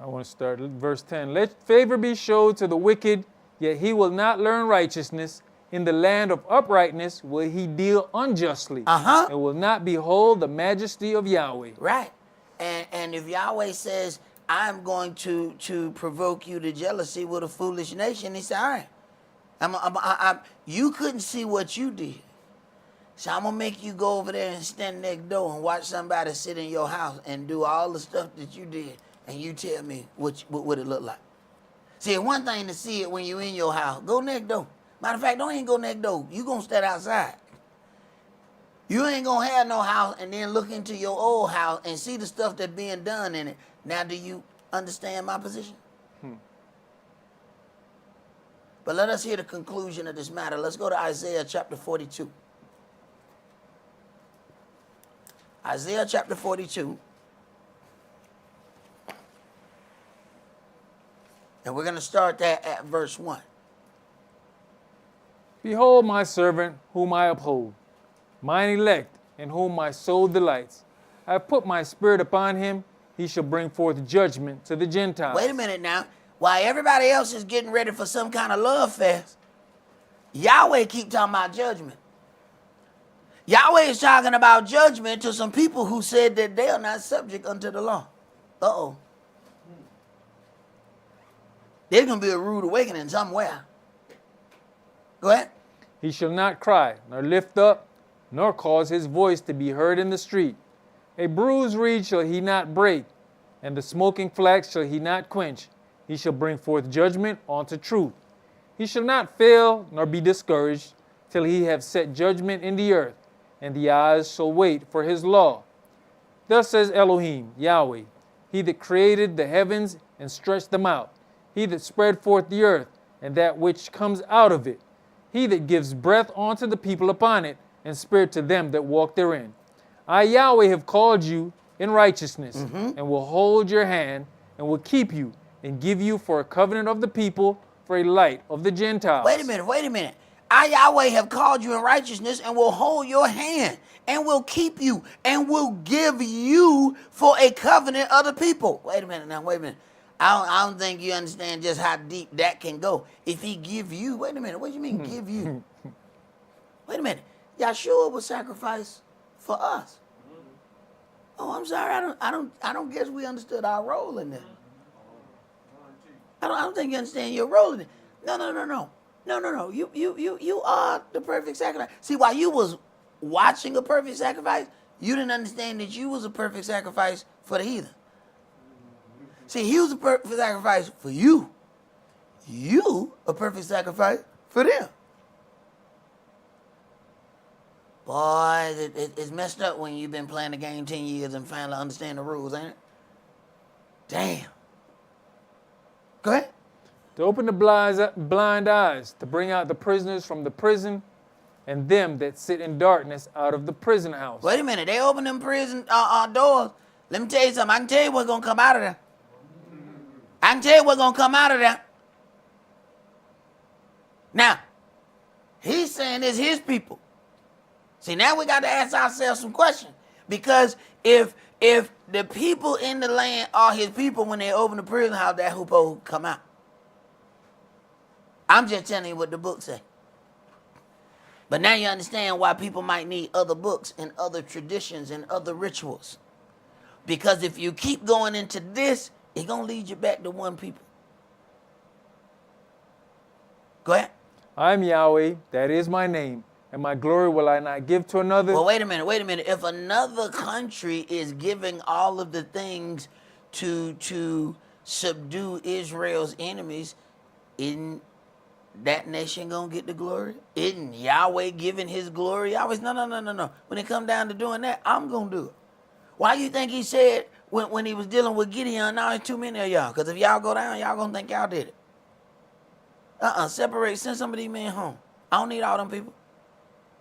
I want to start at verse 10. Let favor be showed to the wicked, yet he will not learn righteousness. In the land of uprightness will he deal unjustly, and will not behold the majesty of Yahweh. Right. And if Yahweh says, I'm going to provoke you to jealousy with a foolish nation, he said, all right, you couldn't see what you did. So I'm going to make you go over there and stand next door and watch somebody sit in your house and do all the stuff that you did, and you tell me what it looked like. See, it's one thing to see it when you're in your house. Go next door. Matter of fact, don't even go next door. You going to stand outside. You ain't going to have no house and then look into your old house and see the stuff that's being done in it. Now, do you understand my position? But let us hear the conclusion of this matter. Let's go to Isaiah chapter 42. Isaiah chapter 42. And we're going to start that at verse 1. Behold my servant whom I uphold, mine elect, in whom my soul delights. I have put my spirit upon him, he shall bring forth judgment to the Gentiles. Wait a minute now. While everybody else is getting ready for some kind of love fest, Yahweh keep talking about judgment. Yahweh is talking about judgment to some people who said that they are not subject unto the law. Uh-oh. There's going to be a rude awakening somewhere. Go ahead. He shall not cry, nor lift up, nor cause his voice to be heard in the street. A bruised reed shall he not break, and the smoking flax shall he not quench. He shall bring forth judgment unto truth. He shall not fail nor be discouraged till he have set judgment in the earth, and the eyes shall wait for his law. Thus says Elohim, Yahweh, he that created the heavens and stretched them out, he that spread forth the earth and that which comes out of it, he that gives breath unto the people upon it, and spirit to them that walk therein. I, Yahweh, have called you in righteousness, and will hold your hand, and will keep you, and give you for a covenant of the people, for a light of the Gentiles. Wait a minute. I, Yahweh, have called you in righteousness and will hold your hand and will keep you and will give you for a covenant of the people. Wait a minute. I don't think you understand just how deep that can go. If he give you, wait a minute, what do you mean give you? Wait a minute. Yahshua was sacrificed for us. Oh, I'm sorry. I don't guess we understood our role in this. I don't think you understand your role in it. No. You are the perfect sacrifice. See, while you was watching a perfect sacrifice, you didn't understand that you was a perfect sacrifice for the heathen. See, he was a perfect sacrifice for you. You a perfect sacrifice for them. Boy, it's messed up when you've been playing the game 10 years and finally understand the rules, ain't it? Damn. Go ahead. To open the blind eyes, to bring out the prisoners from the prison, and them that sit in darkness out of the prison house. Wait a minute. They open them prison doors. Let me tell you something. I can tell you what's going to come out of there. Now, he's saying it's his people. See, now we got to ask ourselves some questions. Because if the people in the land are his people, when they open the prison house, that who supposed to come out? I'm just telling you what the book say. But now you understand why people might need other books and other traditions and other rituals. Because if you keep going into this, it's going to lead you back to one people. Go ahead. I am Yahweh, that is my name, and my glory will I not give to another. Well, wait a minute. If another country is giving all of the things to subdue Israel's enemies, isn't that nation gonna get the glory? Isn't Yahweh giving his glory? Yahweh's no. When it come down to doing that, I'm gonna do it. Why you think he said when he was dealing with Gideon, now there's too many of y'all? Because if y'all go down, y'all gonna think y'all did it. Separate, send some of these men home. I don't need all them people.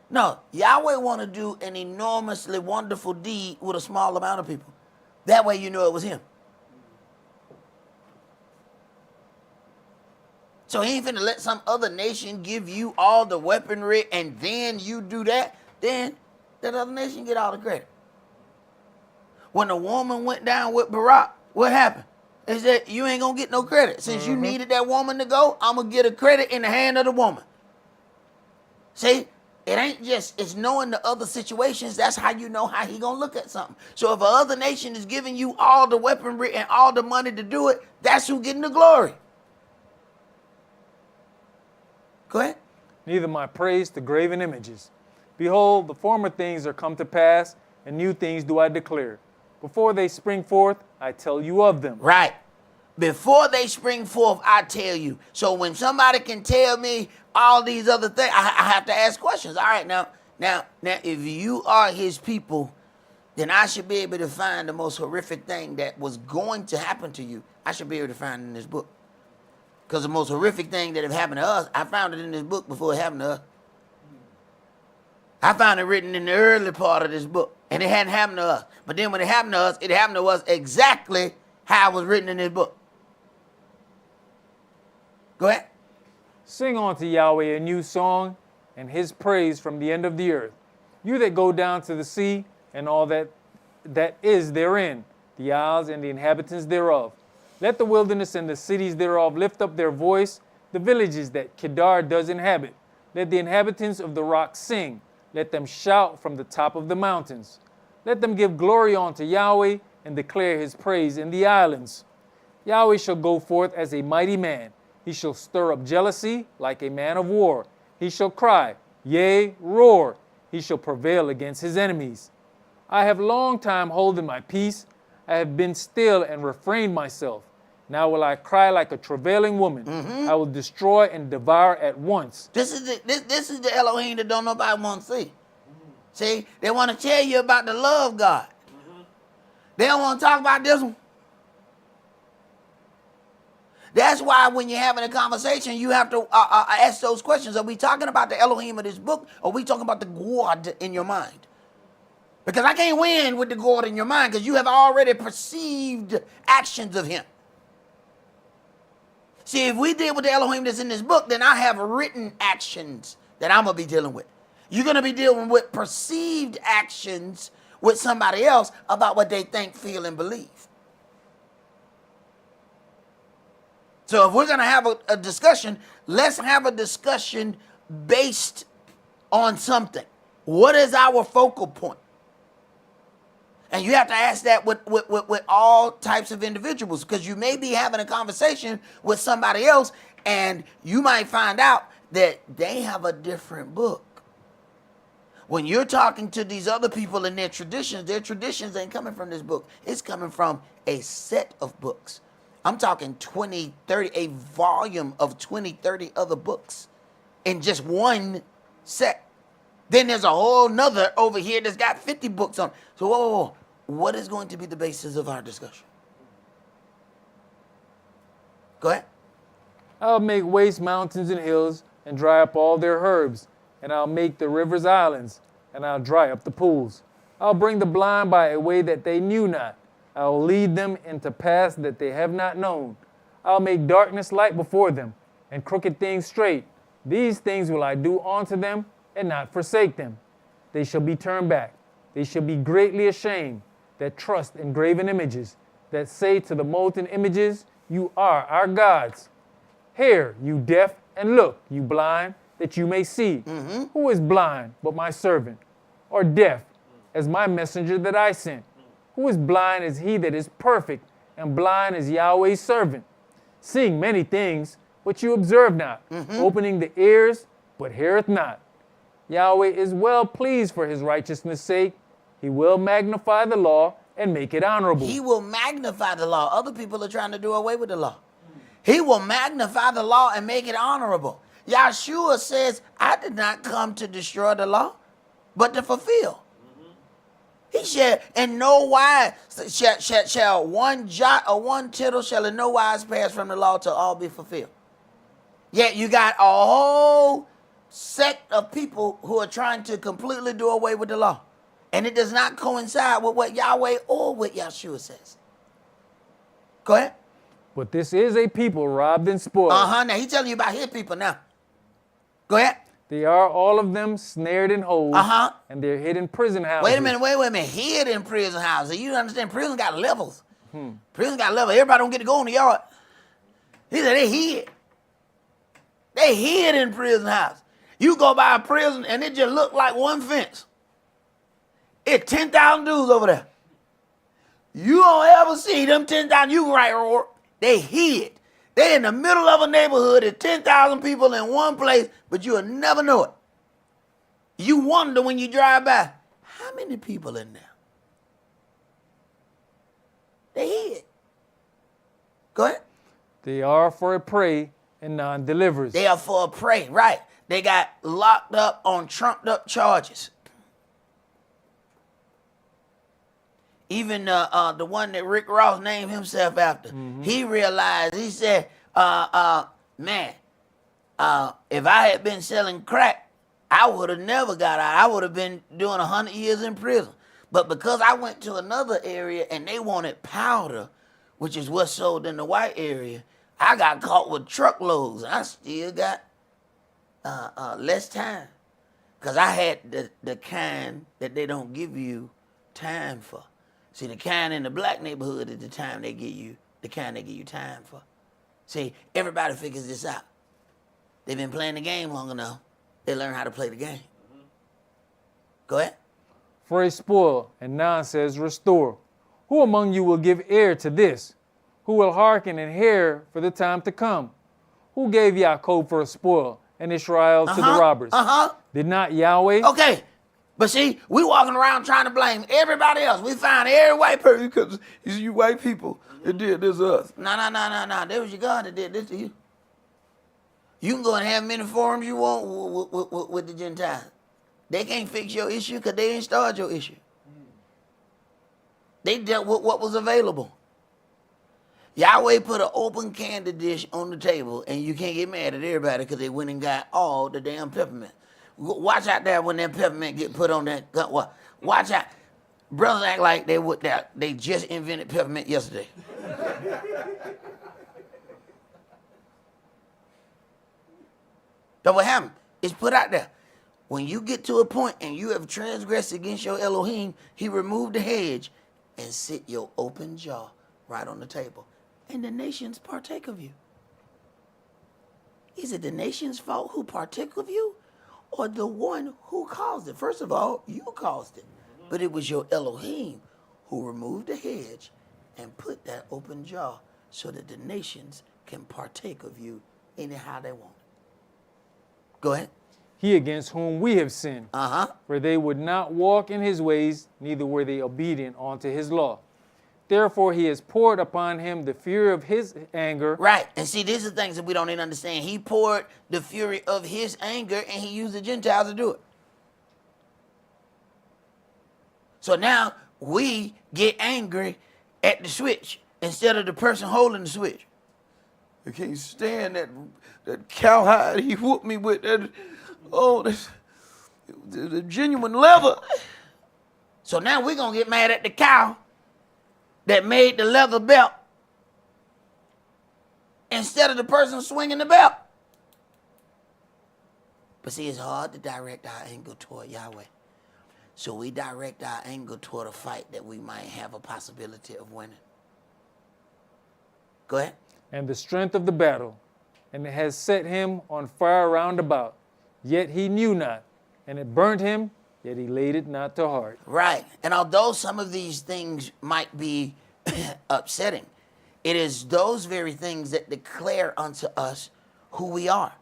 No, Yahweh want to do an enormously wonderful deed with a small amount of people. That way you know it was him. So he ain't finna let some other nation give you all the weaponry and then you do that. Then that other nation get all the credit. When the woman went down with Barak, what happened? They said, you ain't gonna get no credit. Since you needed that woman to go, I'm gonna get a credit in the hand of the woman. See? It ain't just, it's knowing the other situations. That's how you know how he gonna look at something. So if a other nation is giving you all the weaponry and all the money to do it, that's who getting the glory. Go ahead. Neither my praise to graven images. Behold, the former things are come to pass, and new things do I declare. Before they spring forth, I tell you of them. Right. Before they spring forth, I tell you. So when somebody can tell me all these other things, I have to ask questions. All right, now, if you are his people, then I should be able to find the most horrific thing that was going to happen to you. I should be able to find it in this book. Because the most horrific thing that have happened to us, I found it in this book before it happened to us. I found it written in the early part of this book, and it hadn't happened to us. But then when it happened to us exactly how it was written in this book. Go ahead. Sing unto Yahweh a new song, and his praise from the end of the earth. You that go down to the sea, and all that is therein, the isles and the inhabitants thereof. Let the wilderness and the cities thereof lift up their voice, the villages that Kedar does inhabit. Let the inhabitants of the rocks sing. Let them shout from the top of the mountains. Let them give glory unto Yahweh and declare his praise in the islands. Yahweh shall go forth as a mighty man. He shall stir up jealousy like a man of war. He shall cry, yea, roar. He shall prevail against his enemies. I have long time holden my peace. I have been still and refrained myself. Now will I cry like a travailing woman. I will destroy and devour at once. This is the Elohim that don't nobody want to see. See, they want to tell you about the love of God. They don't want to talk about this one. That's why when you're having a conversation, you have to ask those questions. Are we talking about the Elohim of this book, or are we talking about the God in your mind? Because I can't win with the God in your mind, because you have already perceived actions of him. See, if we deal with the Elohim that's in this book, then I have written actions that I'm going to be dealing with. You're going to be dealing with perceived actions with somebody else about what they think, feel, and believe. So if we're going to have a discussion, let's have a discussion based on something. What is our focal point? And you have to ask that with all types of individuals, because you may be having a conversation with somebody else and you might find out that they have a different book. When you're talking to these other people and their traditions ain't coming from this book. It's coming from a set of books. I'm talking 20, 30, a volume of 20, 30 other books in just one set. Then there's a whole nother over here that's got 50 books on. So whoa. What is going to be the basis of our discussion? Go ahead. I'll make waste mountains and hills and dry up all their herbs, and I'll make the rivers islands, and I'll dry up the pools. I'll bring the blind by a way that they knew not. I'll lead them into paths that they have not known. I'll make darkness light before them, and crooked things straight. These things will I do unto them, and not forsake them. They shall be turned back. They shall be greatly ashamed that trust in graven images, that say to the molten images, you are our gods. Hear, you deaf, and look, you blind, that you may see. Who is blind but my servant, or deaf as my messenger that I sent? Who is blind as he that is perfect, and blind as Yahweh's servant? Seeing many things, but you observe not, opening the ears, but heareth not. Yahweh is well pleased for his righteousness' sake. He will magnify the law and make it honorable. He will magnify the law. Other people are trying to do away with the law. He will magnify the law and make it honorable. Yahshua says, I did not come to destroy the law, but to fulfill. He said, in no wise shall one jot or one tittle shall in no wise pass from the law till all be fulfilled. Yet you got a whole sect of people who are trying to completely do away with the law. And it does not coincide with what Yahweh or what Yahshua says. Go ahead. But this is a people robbed and spoiled. Now he's telling you about his people now. Go ahead. They are all of them snared in holes, and they're hid in prison houses. Wait a minute. Hid in prison houses. You understand? Prison got levels. Prison got levels. Everybody don't get to go in the yard. He said they hid. They hid in prison house. You go by a prison and it just looked like one fence. It's 10,000 dudes over there. You don't ever see them 10,000. You can write, they hid. They in the middle of a neighborhood. There's 10,000 people in one place, but you'll never know it. You wonder when you drive by, how many people in there? They hid. Go ahead. They are for a prey and none delivers. They are for a prey, right. They got locked up on trumped up charges. Even the one that Rick Ross named himself after, he realized, he said, man, if I had been selling crack, I would have never got out. I would have been doing 100 years in prison. But because I went to another area and they wanted powder, which is what's sold in the white area, I got caught with truckloads. I still got less time. Because I had the kind that they don't give you time for. See, the kind in the black neighborhood is the time they give you, the kind they give you time for. See, everybody figures this out. They've been playing the game long enough. They learn how to play the game. Go ahead. For a spoil, and none says restore. Who among you will give ear to this? Who will hearken and hear for the time to come? Who gave Yaakov for a spoil and Israel to the robbers? Did not Yahweh? Okay. But see, we walking around trying to blame everybody else. We find every white person. Because you white people It did this to us. No. That was your God that did this to you. You can go and have many forums you want with the Gentiles. They can't fix your issue because they didn't start your issue. They dealt with what was available. Yahweh put an open candy dish on the table, and you can't get mad at everybody because they went and got all the damn peppermint. Watch out there when that peppermint get put on that. Watch out. Brothers act like they just invented peppermint yesterday. That's what happened. It's put out there. When you get to a point and you have transgressed against your Elohim, he removed the hedge and sit your open jaw right on the table. And the nations partake of you. Is it the nation's fault who partake of you or the one who caused it? First of all, you caused it. But it was your Elohim who removed the hedge and put that open jaw so that the nations can partake of you anyhow they want. Go ahead. He against whom we have sinned. For they would not walk in his ways, neither were they obedient unto his law. Therefore he has poured upon him the fury of his anger. Right. And see, these are things that we don't even understand. He poured the fury of his anger and he used the Gentiles to do it. So now we get angry at the switch instead of the person holding the switch. I can't stand that cowhide he whooped me with. The genuine leather. So now we're going to get mad at the cow that made the leather belt instead of the person swinging the belt. But see, it's hard to direct our anger toward Yahweh. So we direct our anger toward a fight that we might have a possibility of winning. Go ahead. And the strength of the battle, and it has set him on fire round about. Yet he knew not, and it burnt him, yet he laid it not to heart. Right. And although some of these things might be upsetting, it is those very things that declare unto us who we are.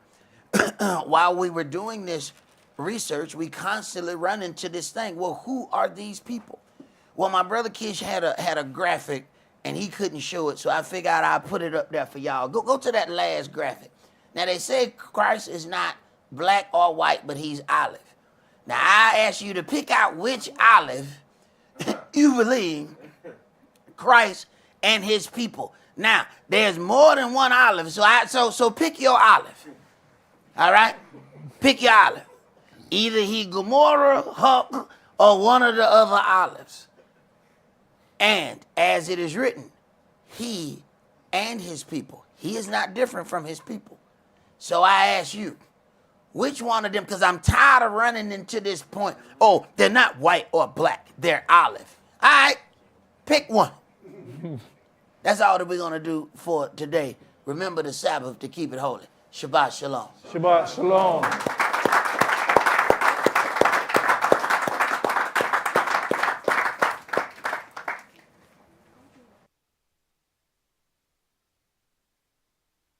While we were doing this research, we constantly run into this thing. Well, who are these people? Well, my brother Kish had a graphic, and he couldn't show it, so I figured I'd put it up there for y'all. Go to that last graphic. Now, they say Christ is not black or white, but he's olive. Now, I ask you to pick out which olive you believe Christ and his people. Now, there's more than one olive, so pick your olive. All right? Pick your olive. Either he Gomorrah, Huck, or one of the other olives. And as it is written, he and his people. He is not different from his people. So I ask you, which one of them, because I'm tired of running into this point. Oh, they're not white or black. They're olive. All right, pick one. That's all that we're going to do for today. Remember the Sabbath to keep it holy. Shabbat shalom. Shabbat shalom.